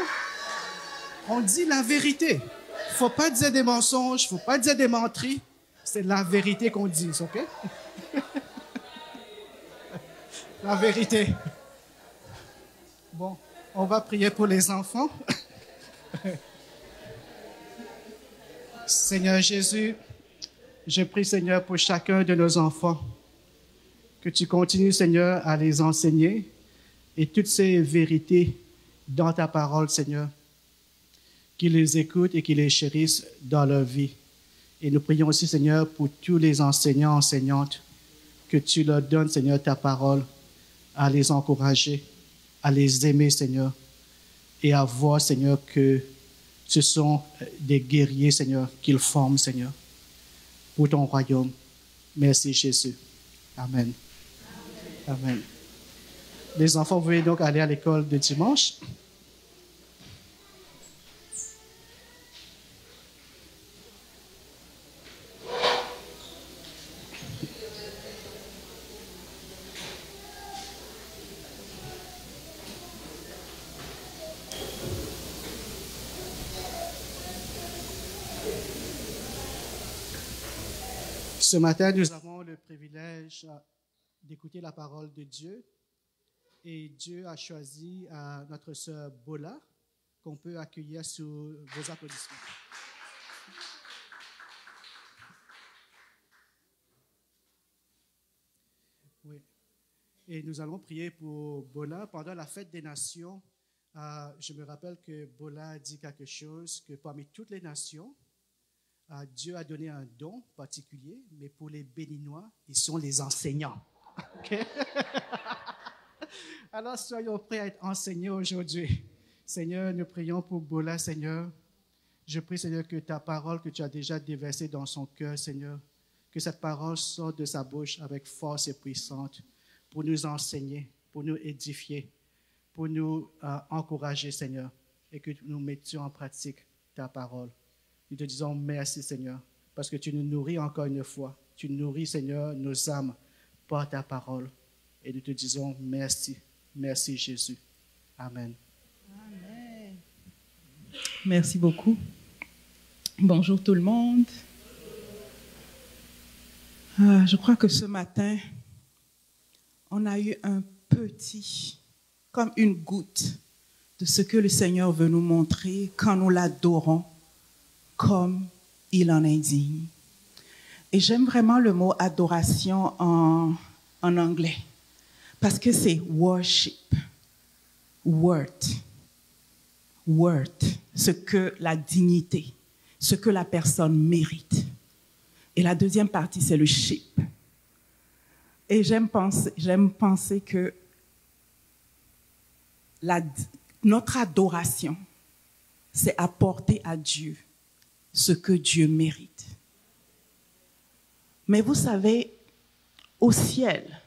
On dit la vérité. Il ne faut pas dire des mensonges, il ne faut pas dire des menteries. C'est la vérité qu'on dit, OK? La vérité. Bon, on va prier pour les enfants. Seigneur Jésus, je prie, Seigneur, pour chacun de nos enfants, que tu continues, Seigneur, à les enseigner et toutes ces vérités dans ta parole, Seigneur, qu'ils les écoutent et qu'ils les chérissent dans leur vie. Et nous prions aussi, Seigneur, pour tous les enseignants, enseignantes, que tu leur donnes, Seigneur, ta parole, à les encourager, à les aimer, Seigneur, et à voir, Seigneur, que ce sont des guerriers, Seigneur, qu'ils forment, Seigneur, pour ton royaume. Merci, Jésus. Amen. Amen. Les enfants, vous pouvez donc aller à l'école de dimanche. Ce matin, nous avons le privilège d'écouter la parole de Dieu. Et Dieu a choisi notre sœur Bola, qu'on peut accueillir sous vos applaudissements. Oui. Et nous allons prier pour Bola. Pendant la fête des nations, je me rappelle que Bola a dit quelque chose, que parmi toutes les nations, Dieu a donné un don particulier, mais pour les Béninois, ils sont les enseignants. Okay? Alors, soyons prêts à être enseignés aujourd'hui. Seigneur, nous prions pour Bola, Seigneur. Je prie, Seigneur, que ta parole que tu as déjà déversée dans son cœur, Seigneur, que cette parole sorte de sa bouche avec force et puissante pour nous enseigner, pour nous édifier, pour nous encourager, Seigneur, et que nous mettions en pratique ta parole. Nous te disons merci, Seigneur, parce que tu nous nourris encore une fois. Tu nourris, Seigneur, nos âmes par ta parole. Et nous te disons merci. Merci, Jésus. Amen. Amen. Merci beaucoup. Bonjour tout le monde. Je crois que ce matin, on a eu un petit, comme une goutte de ce que le Seigneur veut nous montrer quand nous l'adorons comme il en est digne. Et j'aime vraiment le mot adoration en anglais, parce que c'est worship, worth, ce que la dignité, ce que la personne mérite. Et la deuxième partie, c'est le ship. Et j'aime penser que notre adoration, c'est apporter à Dieu ce que Dieu mérite. Mais vous savez, au ciel,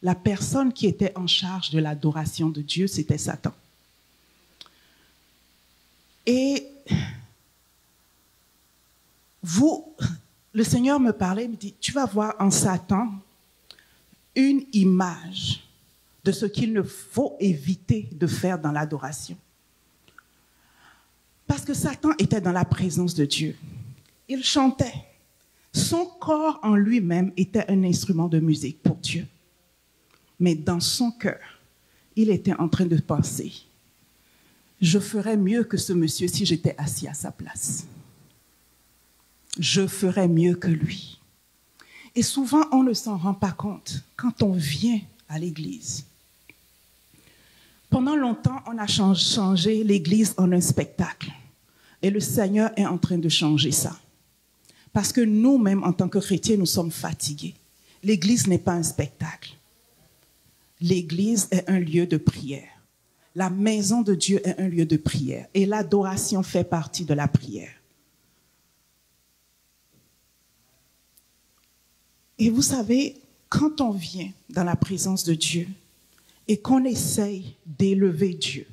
la personne qui était en charge de l'adoration de Dieu, c'était Satan. Et le Seigneur me parlait, il me dit, tu vas voir en Satan une image de ce qu'il ne faut éviter de faire dans l'adoration. Parce que Satan était dans la présence de Dieu. Il chantait. Son corps en lui-même était un instrument de musique pour Dieu. Mais dans son cœur, il était en train de penser, je ferais mieux que ce monsieur si j'étais assis à sa place. Je ferais mieux que lui. Et souvent, on ne s'en rend pas compte quand on vient à l'église. Pendant longtemps, on a changé l'église en un spectacle. Et le Seigneur est en train de changer ça. Parce que nous-mêmes, en tant que chrétiens, nous sommes fatigués. L'église n'est pas un spectacle. L'église est un lieu de prière. La maison de Dieu est un lieu de prière. Et l'adoration fait partie de la prière. Et vous savez, quand on vient dans la présence de Dieu et qu'on essaye d'élever Dieu,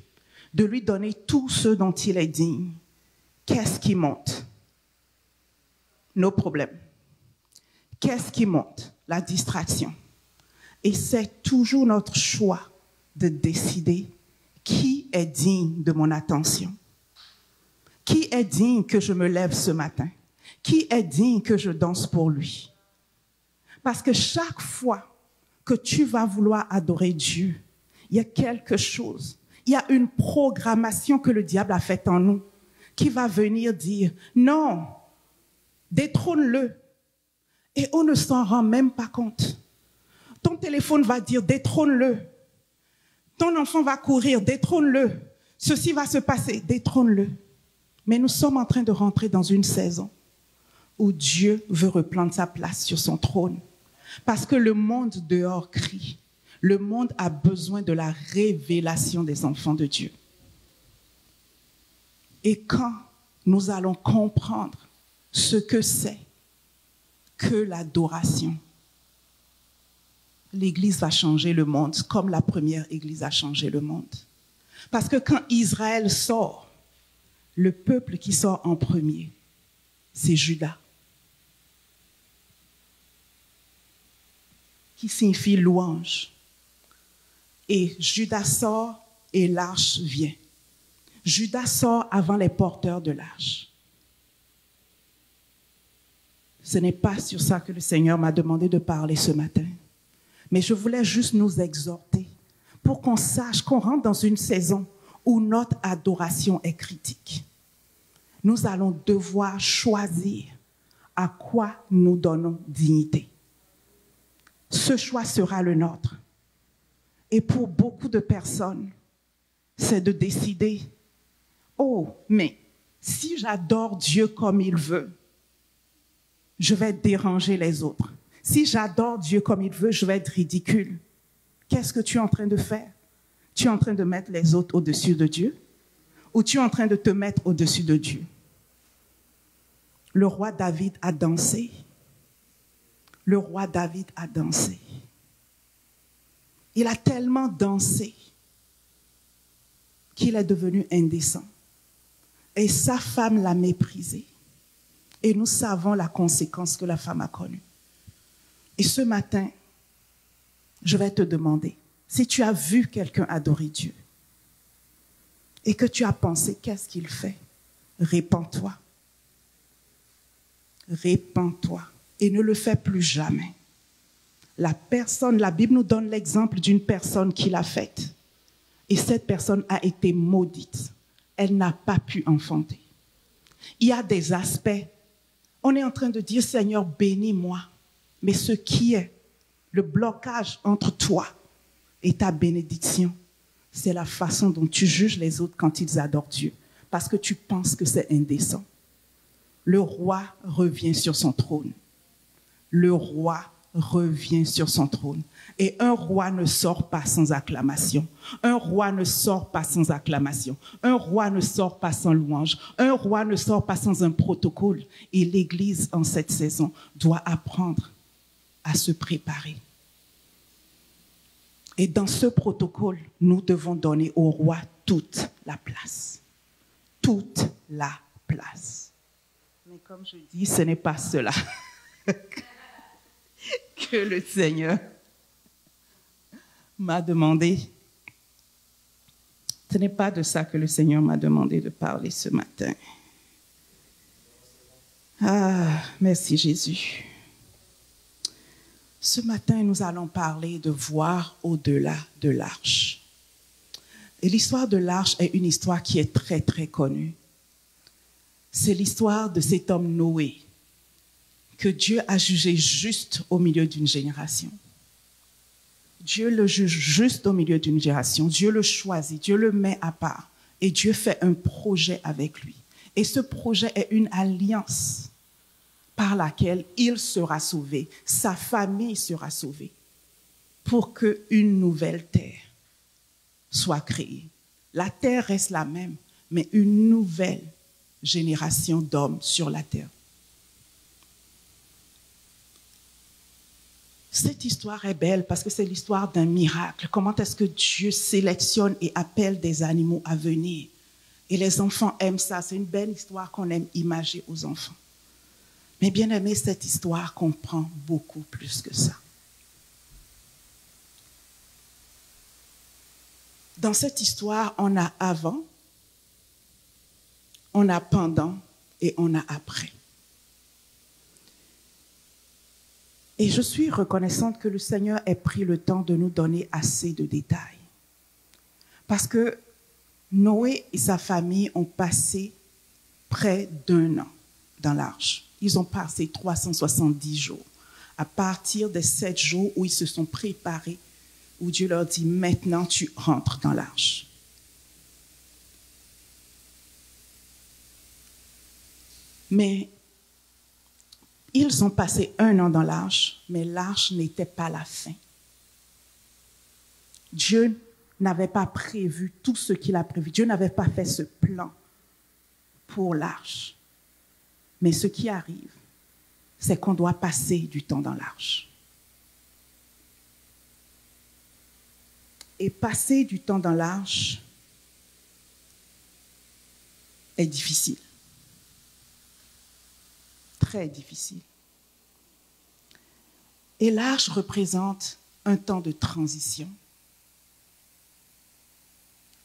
de lui donner tout ce dont il est digne, qu'est-ce qui monte? Nos problèmes. Qu'est-ce qui monte? La distraction. Et c'est toujours notre choix de décider qui est digne de mon attention. Qui est digne que je me lève ce matin? Qui est digne que je danse pour lui? Parce que chaque fois que tu vas vouloir adorer Dieu, il y a quelque chose, il y a une programmation que le diable a faite en nous qui va venir dire, non, détrône-le. Et on ne s'en rend même pas compte. Ton téléphone va dire, détrône-le. Ton enfant va courir, détrône-le. Ceci va se passer, détrône-le. Mais nous sommes en train de rentrer dans une saison où Dieu veut reprendre sa place sur son trône. Parce que le monde dehors crie. Le monde a besoin de la révélation des enfants de Dieu. Et quand nous allons comprendre ce que c'est que l'adoration, l'Église va changer le monde comme la première Église a changé le monde. Parce que quand Israël sort, le peuple qui sort en premier, c'est Juda, qui signifie louange. Et Juda sort et l'arche vient. Juda sort avant les porteurs de l'arche. Ce n'est pas sur ça que le Seigneur m'a demandé de parler ce matin. Mais je voulais juste nous exhorter pour qu'on sache qu'on rentre dans une saison où notre adoration est critique. Nous allons devoir choisir à quoi nous donnons dignité. Ce choix sera le nôtre. Et pour beaucoup de personnes, c'est de décider, oh, mais si j'adore Dieu comme il veut, je vais déranger les autres. Si j'adore Dieu comme il veut, je vais être ridicule. Qu'est-ce que tu es en train de faire? Tu es en train de mettre les autres au-dessus de Dieu? Ou tu es en train de te mettre au-dessus de Dieu? Le roi David a dansé. Le roi David a dansé. Il a tellement dansé qu'il est devenu indécent. Et sa femme l'a méprisé. Et nous savons la conséquence que la femme a connue. Et ce matin, je vais te demander, si tu as vu quelqu'un adorer Dieu et que tu as pensé, qu'est-ce qu'il fait? Répands-toi. Répands-toi. Et ne le fais plus jamais. La Bible nous donne l'exemple d'une personne qui l'a faite. Et cette personne a été maudite. Elle n'a pas pu enfanter. Il y a des aspects. On est en train de dire, Seigneur, bénis-moi. Mais ce qui est le blocage entre toi et ta bénédiction, c'est la façon dont tu juges les autres quand ils adorent Dieu. Parce que tu penses que c'est indécent. Le roi revient sur son trône. Le roi revient sur son trône. Et un roi ne sort pas sans acclamation. Un roi ne sort pas sans acclamation. Un roi ne sort pas sans louange. Un roi ne sort pas sans un protocole. Et l'Église, en cette saison, doit apprendre à se préparer. Et dans ce protocole, nous devons donner au roi toute la place. Toute la place. Mais comme je dis, ce n'est pas cela que le Seigneur m'a demandé. Ce n'est pas de ça que le Seigneur m'a demandé de parler ce matin. Ah, merci Jésus. Ce matin, nous allons parler de voir au-delà de l'arche. Et l'histoire de l'arche est une histoire qui est très, très connue. C'est l'histoire de cet homme Noé que Dieu a jugé juste au milieu d'une génération. Dieu le juge juste au milieu d'une génération. Dieu le choisit, Dieu le met à part. Et Dieu fait un projet avec lui. Et ce projet est une alliance par laquelle il sera sauvé, sa famille sera sauvée, pour qu'une nouvelle terre soit créée. La terre reste la même, mais une nouvelle génération d'hommes sur la terre. Cette histoire est belle parce que c'est l'histoire d'un miracle. Comment est-ce que Dieu sélectionne et appelle des animaux à venir? Et les enfants aiment ça. C'est une belle histoire qu'on aime imager aux enfants. Mais bien aimé, cette histoire comprend beaucoup plus que ça. Dans cette histoire, on a avant, on a pendant et on a après. Et je suis reconnaissante que le Seigneur ait pris le temps de nous donner assez de détails. Parce que Noé et sa famille ont passé près d'1 an dans l'arche. Ils ont passé 370 jours. À partir des 7 jours où ils se sont préparés, où Dieu leur dit, maintenant tu rentres dans l'arche. Mais ils ont passé 1 an dans l'arche, mais l'arche n'était pas la fin. Dieu n'avait pas prévu tout ce qu'il a prévu. Dieu n'avait pas fait ce plan pour l'arche. Mais ce qui arrive, c'est qu'on doit passer du temps dans l'arche. Et passer du temps dans l'arche est difficile. Très difficile. Et l'arche représente un temps de transition.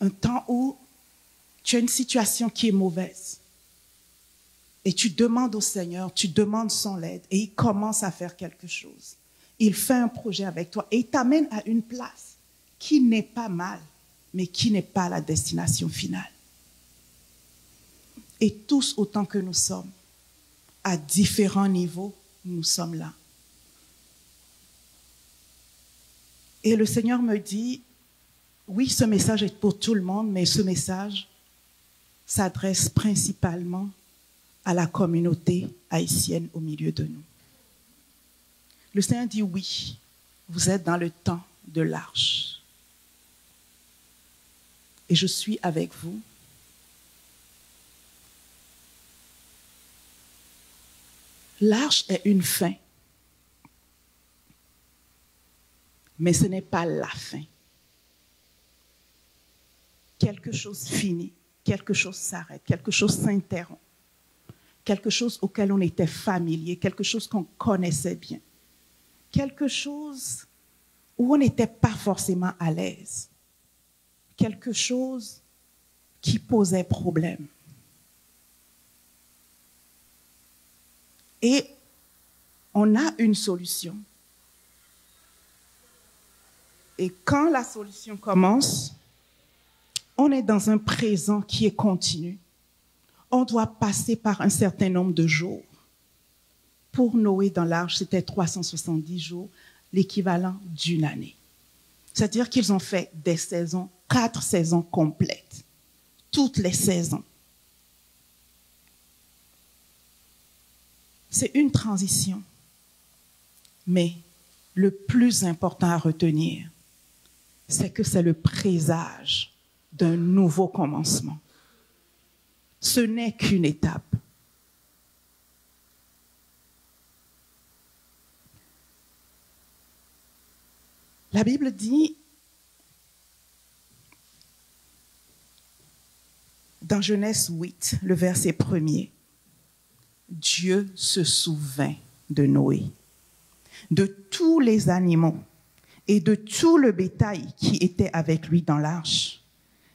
Un temps où tu as une situation qui est mauvaise. Et tu demandes au Seigneur, tu demandes son aide et il commence à faire quelque chose. Il fait un projet avec toi et il t'amène à une place qui n'est pas mal, mais qui n'est pas la destination finale. Et tous autant que nous sommes, à différents niveaux, nous sommes là. Et le Seigneur me dit, oui, ce message est pour tout le monde, mais ce message s'adresse principalement à la communauté haïtienne au milieu de nous. Le Seigneur dit, oui, vous êtes dans le temps de l'arche. Et je suis avec vous. L'arche est une fin. Mais ce n'est pas la fin. Quelque chose finit, quelque chose s'arrête, quelque chose s'interrompt. Quelque chose auquel on était familier, quelque chose qu'on connaissait bien. Quelque chose où on n'était pas forcément à l'aise. Quelque chose qui posait problème. Et on a une solution. Et quand la solution commence, on est dans un présent qui est continu. On doit passer par un certain nombre de jours. Pour Noé dans l'arche, c'était 370 jours, l'équivalent d'une année. C'est-à-dire qu'ils ont fait des saisons, 4 saisons complètes. Toutes les saisons. C'est une transition. Mais le plus important à retenir, c'est que c'est le présage d'un nouveau commencement. Ce n'est qu'une étape. La Bible dit Dans Genèse 8, le verset 1er, Dieu se souvint de Noé, de tous les animaux et de tout le bétail qui était avec lui dans l'arche.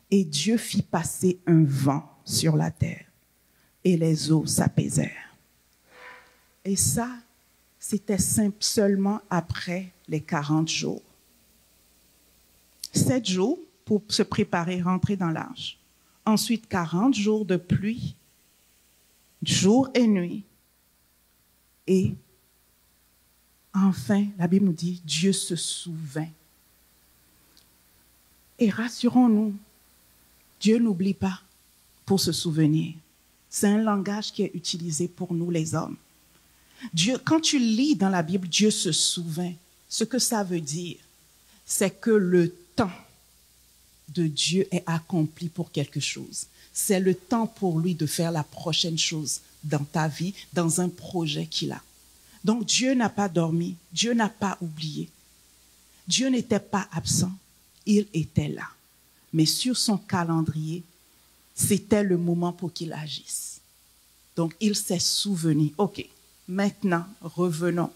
Et Dieu fit passer un vent sur la terre, et les eaux s'apaisèrent. Et ça, c'était seulement après les 40 jours. 7 jours pour se préparer, rentrer dans l'arche. Ensuite, 40 jours de pluie, jour et nuit. Et enfin, la Bible nous dit, Dieu se souvint. Et rassurons-nous, Dieu n'oublie pas pour se souvenir. C'est un langage qui est utilisé pour nous les hommes. Dieu, quand tu lis dans la Bible, Dieu se souvint. Ce que ça veut dire, c'est que le temps de Dieu est accompli pour quelque chose. C'est le temps pour lui de faire la prochaine chose dans ta vie, dans un projet qu'il a. Donc Dieu n'a pas dormi, Dieu n'a pas oublié. Dieu n'était pas absent, il était là. Mais sur son calendrier, c'était le moment pour qu'il agisse. Donc il s'est souvenu. OK, maintenant, revenons.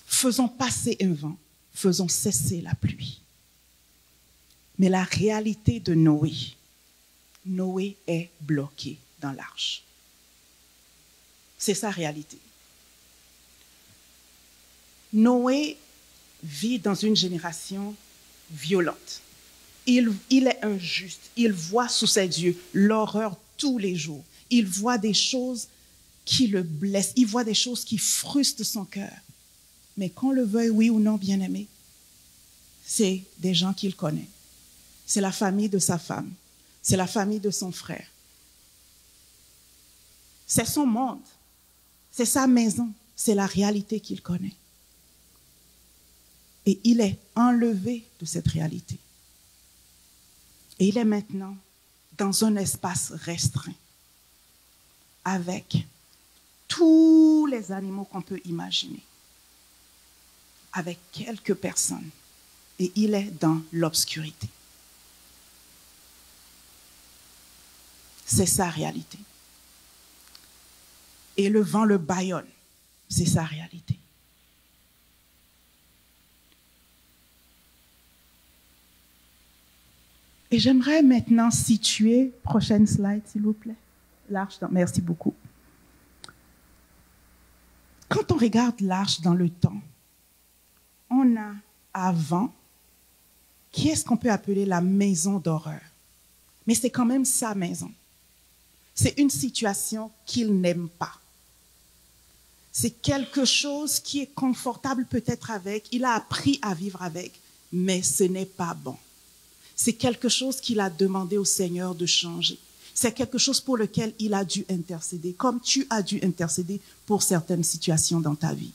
Faisons passer un vent, faisons cesser la pluie. Mais la réalité de Noé, Noé est bloqué dans l'arche. C'est sa réalité. Noé vit dans une génération violente. Il est injuste. Il voit sous ses yeux l'horreur tous les jours. Il voit des choses qui le blessent. Il voit des choses qui frustrent son cœur. Mais qu'on le veuille, oui ou non, bien-aimé, c'est des gens qu'il connaît. C'est la famille de sa femme. C'est la famille de son frère. C'est son monde. C'est sa maison. C'est la réalité qu'il connaît. Et il est enlevé de cette réalité. Et il est maintenant dans un espace restreint avec tous les animaux qu'on peut imaginer, avec quelques personnes. Et il est dans l'obscurité. C'est sa réalité. Et le vent le bâillonne. C'est sa réalité. Et j'aimerais maintenant situer, prochaine slide s'il vous plaît, l'arche, merci beaucoup. Quand on regarde l'arche dans le temps, on a avant, qui est-ce qu'on peut appeler la maison d'horreur? Mais c'est quand même sa maison. C'est une situation qu'il n'aime pas. C'est quelque chose qui est confortable peut-être avec, il a appris à vivre avec, mais ce n'est pas bon. C'est quelque chose qu'il a demandé au Seigneur de changer. C'est quelque chose pour lequel il a dû intercéder, comme tu as dû intercéder pour certaines situations dans ta vie.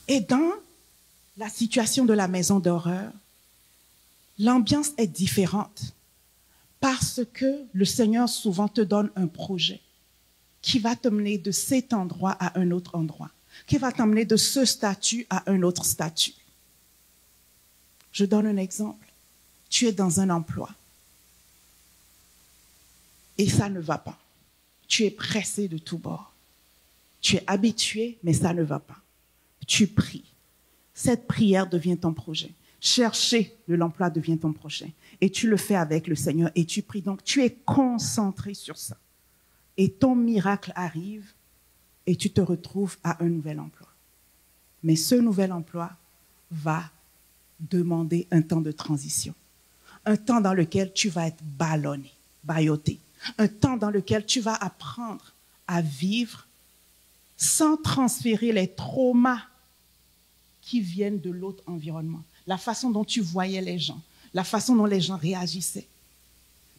Et dans la situation de la maison d'horreur, l'ambiance est différente parce que le Seigneur souvent te donne un projet qui va t'emmener de cet endroit à un autre endroit, qui va t'emmener de ce statut à un autre statut. Je donne un exemple. Tu es dans un emploi et ça ne va pas. Tu es pressé de tous bords. Tu es habitué, mais ça ne va pas. Tu pries. Cette prière devient ton projet. Chercher de l'emploi devient ton projet. Et tu le fais avec le Seigneur et tu pries. Donc, tu es concentré sur ça. Et ton miracle arrive et tu te retrouves à un nouvel emploi. Mais ce nouvel emploi va demander un temps de transition. Un temps dans lequel tu vas être ballonné, bâilloté. Un temps dans lequel tu vas apprendre à vivre sans transférer les traumas qui viennent de l'autre environnement. La façon dont tu voyais les gens, la façon dont les gens réagissaient.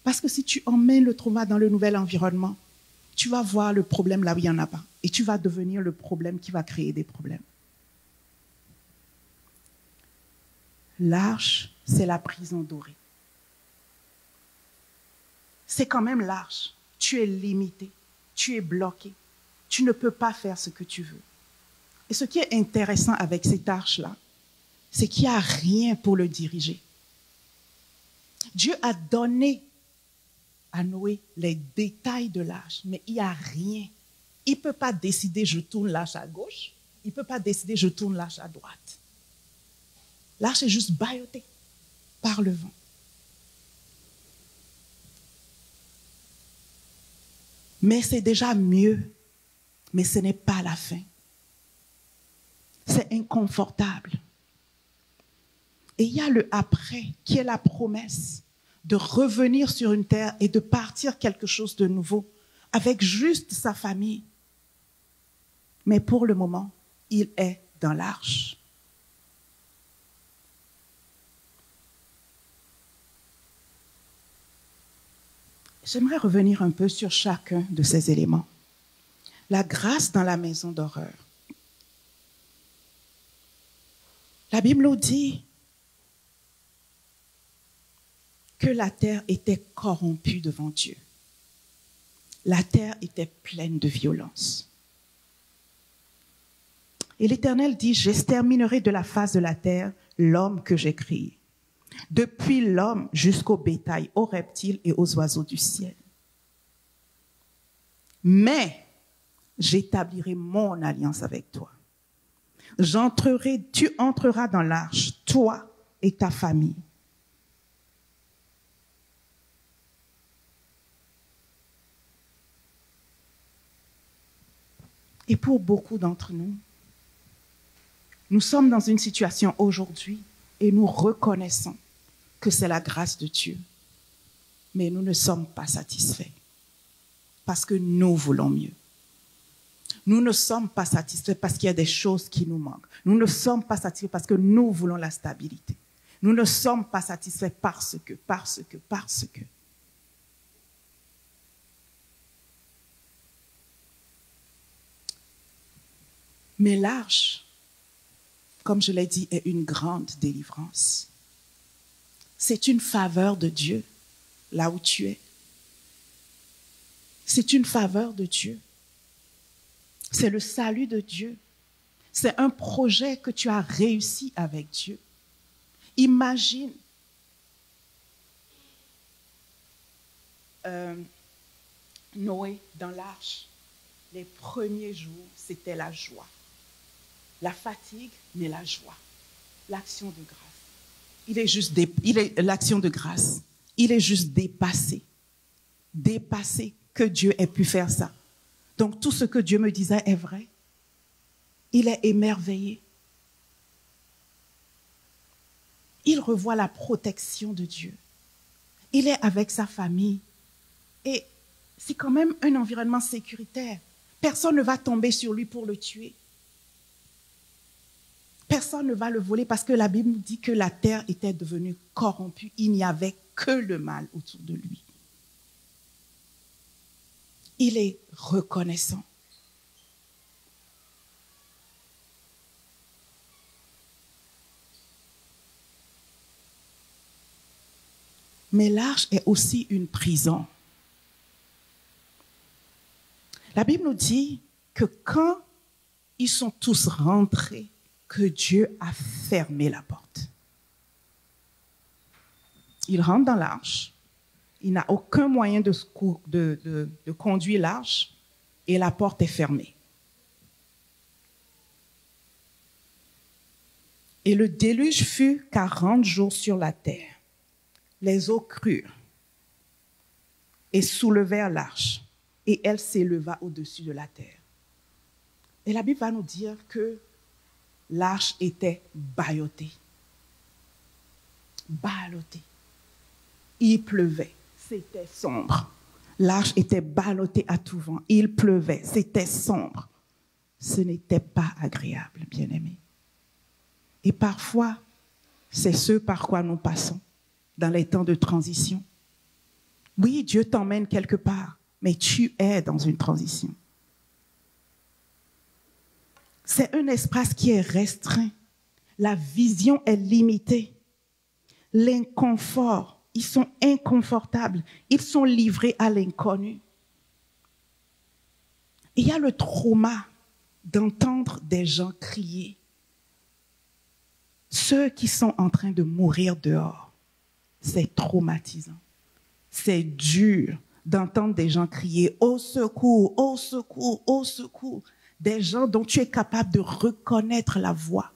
Parce que si tu emmènes le trauma dans le nouvel environnement, tu vas voir le problème là où il n'y en a pas. Et tu vas devenir le problème qui va créer des problèmes. L'arche, c'est la prison dorée. C'est quand même l'arche. Tu es limité, tu es bloqué. Tu ne peux pas faire ce que tu veux. Et ce qui est intéressant avec cette arche-là, c'est qu'il n'y a rien pour le diriger. Dieu a donné à Noé les détails de l'arche, mais il n'y a rien. Il ne peut pas décider je tourne l'arche à gauche, il ne peut pas décider je tourne l'arche à droite. L'arche est juste bâillotée par le vent. Mais c'est déjà mieux, mais ce n'est pas la fin. C'est inconfortable. Et il y a le après, qui est la promesse de revenir sur une terre et de partir quelque chose de nouveau, avec juste sa famille. Mais pour le moment, il est dans l'arche. J'aimerais revenir un peu sur chacun de ces éléments. La grâce dans la maison d'horreur. La Bible nous dit que la terre était corrompue devant Dieu. La terre était pleine de violence. Et l'Éternel dit, j'exterminerai de la face de la terre l'homme que j'ai créé, depuis l'homme jusqu'au bétail, aux reptiles et aux oiseaux du ciel. Mais j'établirai mon alliance avec toi. Tu entreras dans l'arche, toi et ta famille. Et pour beaucoup d'entre nous, nous sommes dans une situation aujourd'hui et nous reconnaissons que c'est la grâce de Dieu. Mais nous ne sommes pas satisfaits parce que nous voulons mieux. Nous ne sommes pas satisfaits parce qu'il y a des choses qui nous manquent. Nous ne sommes pas satisfaits parce que nous voulons la stabilité. Nous ne sommes pas satisfaits parce que. Mais l'arche, comme je l'ai dit, est une grande délivrance. C'est une faveur de Dieu, là où tu es. C'est une faveur de Dieu. C'est le salut de Dieu. C'est un projet que tu as réussi avec Dieu. Imagine Noé dans l'arche. Les premiers jours, c'était la joie. La fatigue, mais la joie. L'action de grâce. L'action de grâce. Il est juste dépassé. Dépassé que Dieu ait pu faire ça. Donc tout ce que Dieu me disait est vrai. Il est émerveillé. Il revoit la protection de Dieu. Il est avec sa famille. Et c'est quand même un environnement sécuritaire. Personne ne va tomber sur lui pour le tuer. Personne ne va le voler parce que la Bible nous dit que la terre était devenue corrompue. Il n'y avait que le mal autour de lui. Il est reconnaissant. Mais l'arche est aussi une prison. La Bible nous dit que quand ils sont tous rentrés, que Dieu a fermé la porte. Il rentre dans l'arche. Il n'a aucun moyen de conduire l'arche et la porte est fermée. Et le déluge fut 40 jours sur la terre. Les eaux crurent et soulevèrent l'arche et elle s'éleva au-dessus de la terre. Et la Bible va nous dire que l'arche était bâillotée. Ballottée. Il pleuvait. C'était sombre. L'arche était ballottée à tout vent. Il pleuvait. C'était sombre. Ce n'était pas agréable, bien-aimés. Et parfois, c'est ce par quoi nous passons dans les temps de transition. Oui, Dieu t'emmène quelque part, mais tu es dans une transition. C'est un espace qui est restreint. La vision est limitée. L'inconfort, ils sont inconfortables. Ils sont livrés à l'inconnu. Il y a le trauma d'entendre des gens crier. Ceux qui sont en train de mourir dehors. c'est traumatisant. C'est dur d'entendre des gens crier « Au secours, au secours, au secours ». Des gens dont tu es capable de reconnaître la voix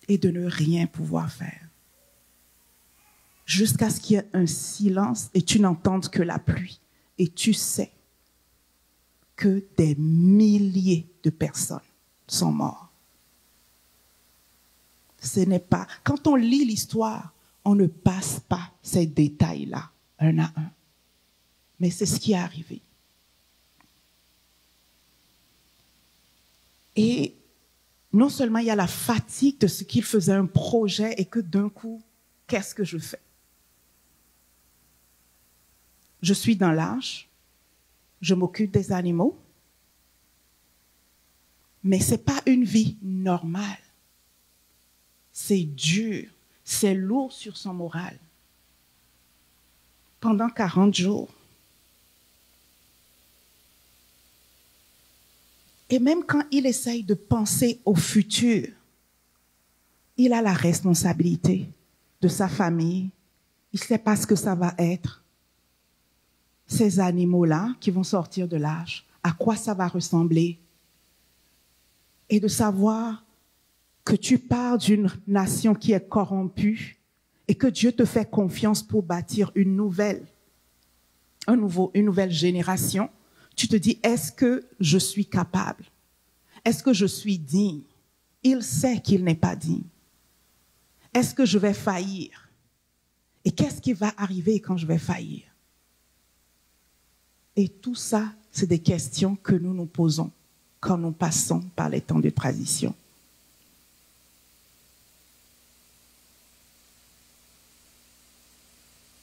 et de ne rien pouvoir faire. Jusqu'à ce qu'il y ait un silence et tu n'entendes que la pluie. Et tu sais que des milliers de personnes sont mortes. Ce n'est pas... Quand on lit l'histoire, on ne passe pas ces détails-là, un à un. Mais c'est ce qui est arrivé. Et non seulement il y a la fatigue de ce qu'il faisait un projet et que d'un coup, qu'est-ce que je fais? Je suis dans l'arche, je m'occupe des animaux, mais ce n'est pas une vie normale. C'est dur, c'est lourd sur son moral. Pendant 40 jours. Et même quand il essaye de penser au futur, il a la responsabilité de sa famille. Il ne sait pas ce que ça va être. Ces animaux-là qui vont sortir de l'arche, à quoi ça va ressembler. Et de savoir que tu pars d'une nation qui est corrompue et que Dieu te fait confiance pour bâtir une nouvelle génération. Tu te dis, est-ce que je suis capable? Est-ce que je suis digne? Il sait qu'il n'est pas digne. Est-ce que je vais faillir? Et qu'est-ce qui va arriver quand je vais faillir? Et tout ça, c'est des questions que nous nous posons quand nous passons par les temps de transition.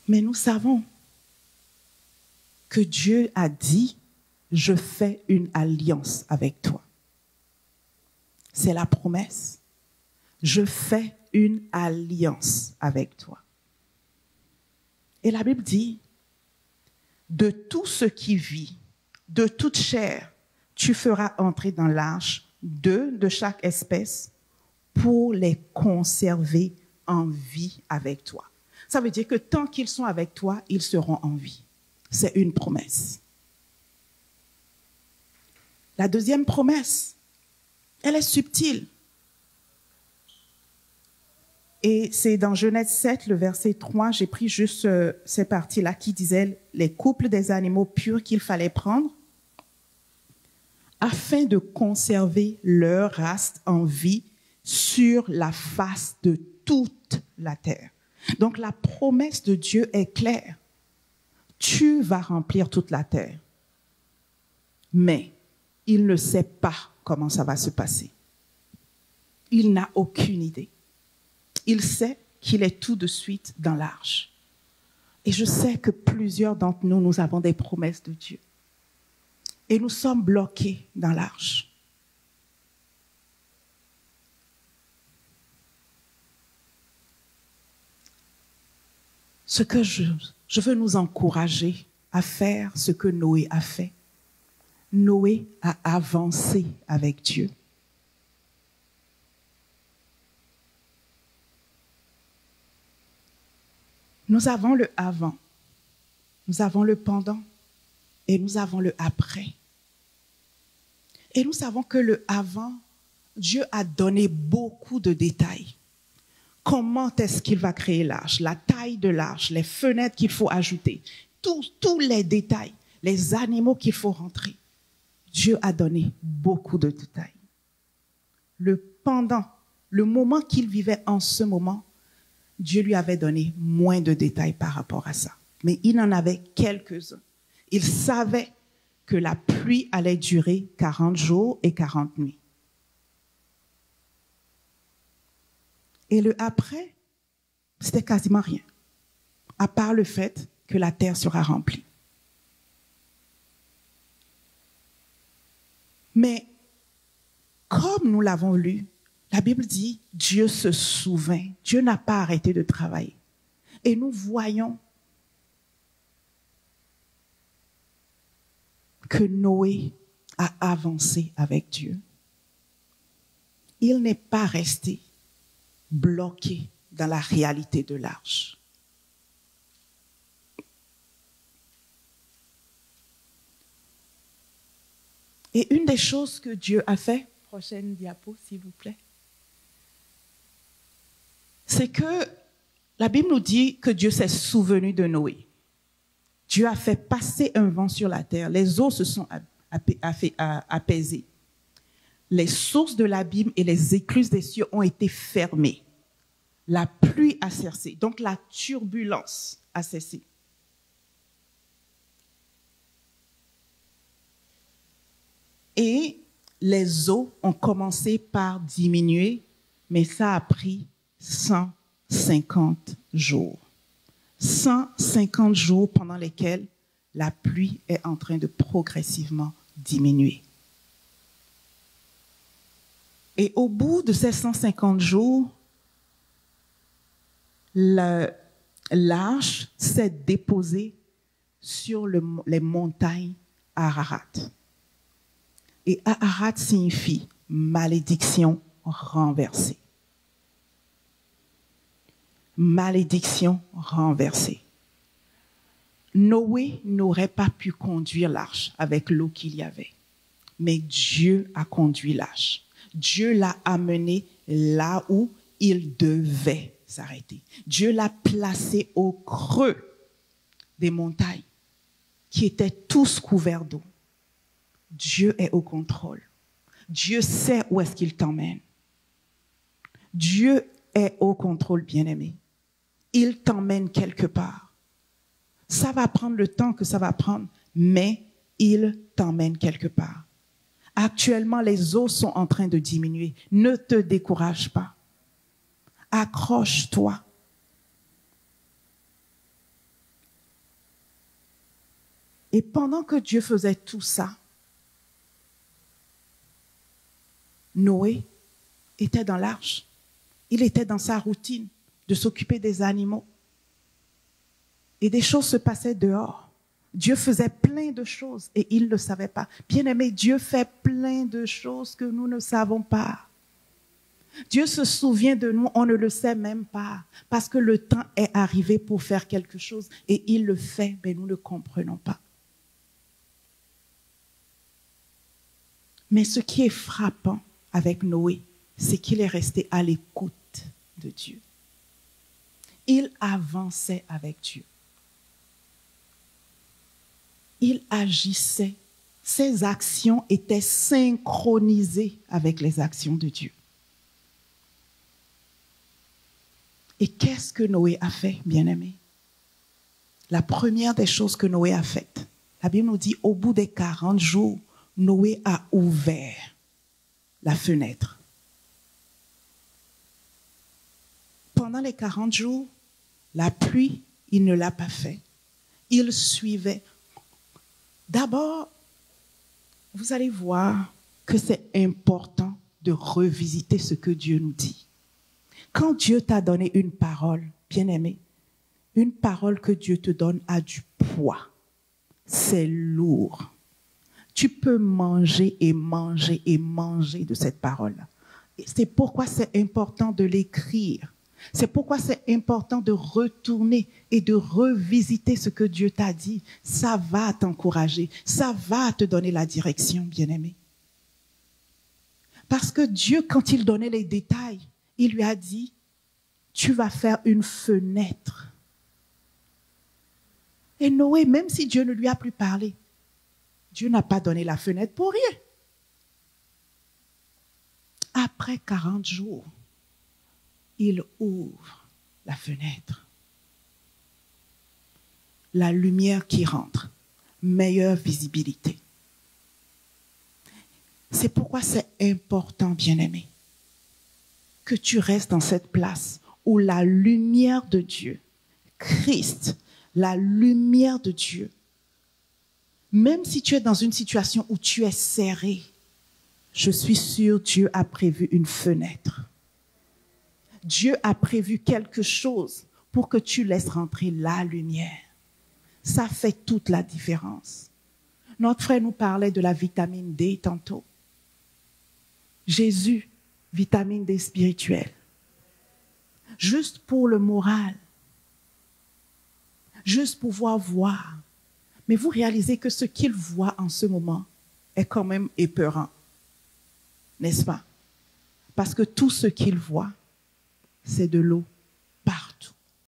Mais nous savons que Dieu a dit, je fais une alliance avec toi. C'est la promesse. Je fais une alliance avec toi. Et la Bible dit, de tout ce qui vit, de toute chair, tu feras entrer dans l'arche 2 de chaque espèce pour les conserver en vie avec toi. Ça veut dire que tant qu'ils sont avec toi, ils seront en vie. C'est une promesse. La deuxième promesse, elle est subtile. Et c'est dans Genèse 7, le verset 3, j'ai pris juste ces parties-là qui disaient les couples des animaux purs qu'il fallait prendre afin de conserver leur race en vie sur la face de toute la terre. Donc la promesse de Dieu est claire. Tu vas remplir toute la terre. Mais il ne sait pas comment ça va se passer. Il n'a aucune idée. Il sait qu'il est tout de suite dans l'arche. Et je sais que plusieurs d'entre nous, nous avons des promesses de Dieu. Et nous sommes bloqués dans l'arche. Ce que je veux nous encourager à faire ce que Noé a fait. Noé a avancé avec Dieu. Nous avons le avant, nous avons le pendant et nous avons le après. Et nous savons que le avant, Dieu a donné beaucoup de détails. Comment est-ce qu'il va créer l'arche, la taille de l'arche, les fenêtres qu'il faut ajouter, tous les détails, les animaux qu'il faut rentrer. Dieu a donné beaucoup de détails. Le pendant, le moment qu'il vivait en ce moment, Dieu lui avait donné moins de détails par rapport à ça. Mais il en avait quelques-uns. Il savait que la pluie allait durer 40 jours et 40 nuits. Et le après, c'était quasiment rien, à part le fait que la terre sera remplie. Mais comme nous l'avons lu, la Bible dit, Dieu se souvint. Dieu n'a pas arrêté de travailler. Et nous voyons que Noé a avancé avec Dieu. Il n'est pas resté bloqué dans la réalité de l'arche. Et une des choses que Dieu a fait, prochaine diapo s'il vous plaît, c'est que la Bible nous dit que Dieu s'est souvenu de Noé. Dieu a fait passer un vent sur la terre, les eaux se sont apaisées. Les sources de l'abîme et les écluses des cieux ont été fermées. La pluie a cessé, donc la turbulence a cessé. Et les eaux ont commencé par diminuer, mais ça a pris 150 jours. 150 jours pendant lesquels la pluie est en train de progressivement diminuer. Et au bout de ces 150 jours, l'arche s'est déposée sur les montagnes Ararat. Et Ararat signifie malédiction renversée. Malédiction renversée. Noé n'aurait pas pu conduire l'arche avec l'eau qu'il y avait. Mais Dieu a conduit l'arche. Dieu l'a amené là où il devait s'arrêter. Dieu l'a placé au creux des montagnes qui étaient tous couverts d'eau. Dieu est au contrôle. Dieu sait où est-ce qu'il t'emmène. Dieu est au contrôle, bien-aimé. Il t'emmène quelque part. Ça va prendre le temps que ça va prendre, mais il t'emmène quelque part. Actuellement, les eaux sont en train de diminuer. Ne te décourage pas. Accroche-toi. Et pendant que Dieu faisait tout ça, Noé était dans l'arche. Il était dans sa routine de s'occuper des animaux. Et des choses se passaient dehors. Dieu faisait plein de choses et il ne le savait pas. Bien-aimé, Dieu fait plein de choses que nous ne savons pas. Dieu se souvient de nous, on ne le sait même pas. Parce que le temps est arrivé pour faire quelque chose et il le fait, mais nous ne comprenons pas. Mais ce qui est frappant avec Noé, c'est qu'il est resté à l'écoute de Dieu. Il avançait avec Dieu. Il agissait. Ses actions étaient synchronisées avec les actions de Dieu. Et qu'est-ce que Noé a fait, bien-aimé? La première des choses que Noé a faites, la Bible nous dit, au bout des 40 jours, Noé a ouvert la fenêtre. Pendant les 40 jours, la pluie, il ne l'a pas fait. Il suivait. D'abord, vous allez voir que c'est important de revisiter ce que Dieu nous dit. Quand Dieu t'a donné une parole, bien-aimé, une parole que Dieu te donne a du poids. C'est lourd. Tu peux manger et manger et manger de cette parole-là. C'est pourquoi c'est important de l'écrire. C'est pourquoi c'est important de retourner et de revisiter ce que Dieu t'a dit. Ça va t'encourager. Ça va te donner la direction, bien-aimé. Parce que Dieu, quand il donnait les détails, il lui a dit, tu vas faire une fenêtre. Et Noé, même si Dieu ne lui a plus parlé, Dieu n'a pas donné la fenêtre pour rien. Après 40 jours, il ouvre la fenêtre. La lumière qui rentre, meilleure visibilité. C'est pourquoi c'est important, bien-aimé, que tu restes dans cette place où la lumière de Dieu, Christ, la lumière de Dieu, même si tu es dans une situation où tu es serré, je suis sûre Dieu a prévu une fenêtre. Dieu a prévu quelque chose pour que tu laisses rentrer la lumière. Ça fait toute la différence. Notre frère nous parlait de la vitamine D tantôt. Jésus, vitamine D spirituelle. juste pour le moral, juste pour pouvoir voir. Mais vous réalisez que ce qu'il voit en ce moment est quand même épeurant, n'est-ce pas? Parce que tout ce qu'il voit, c'est de l'eau.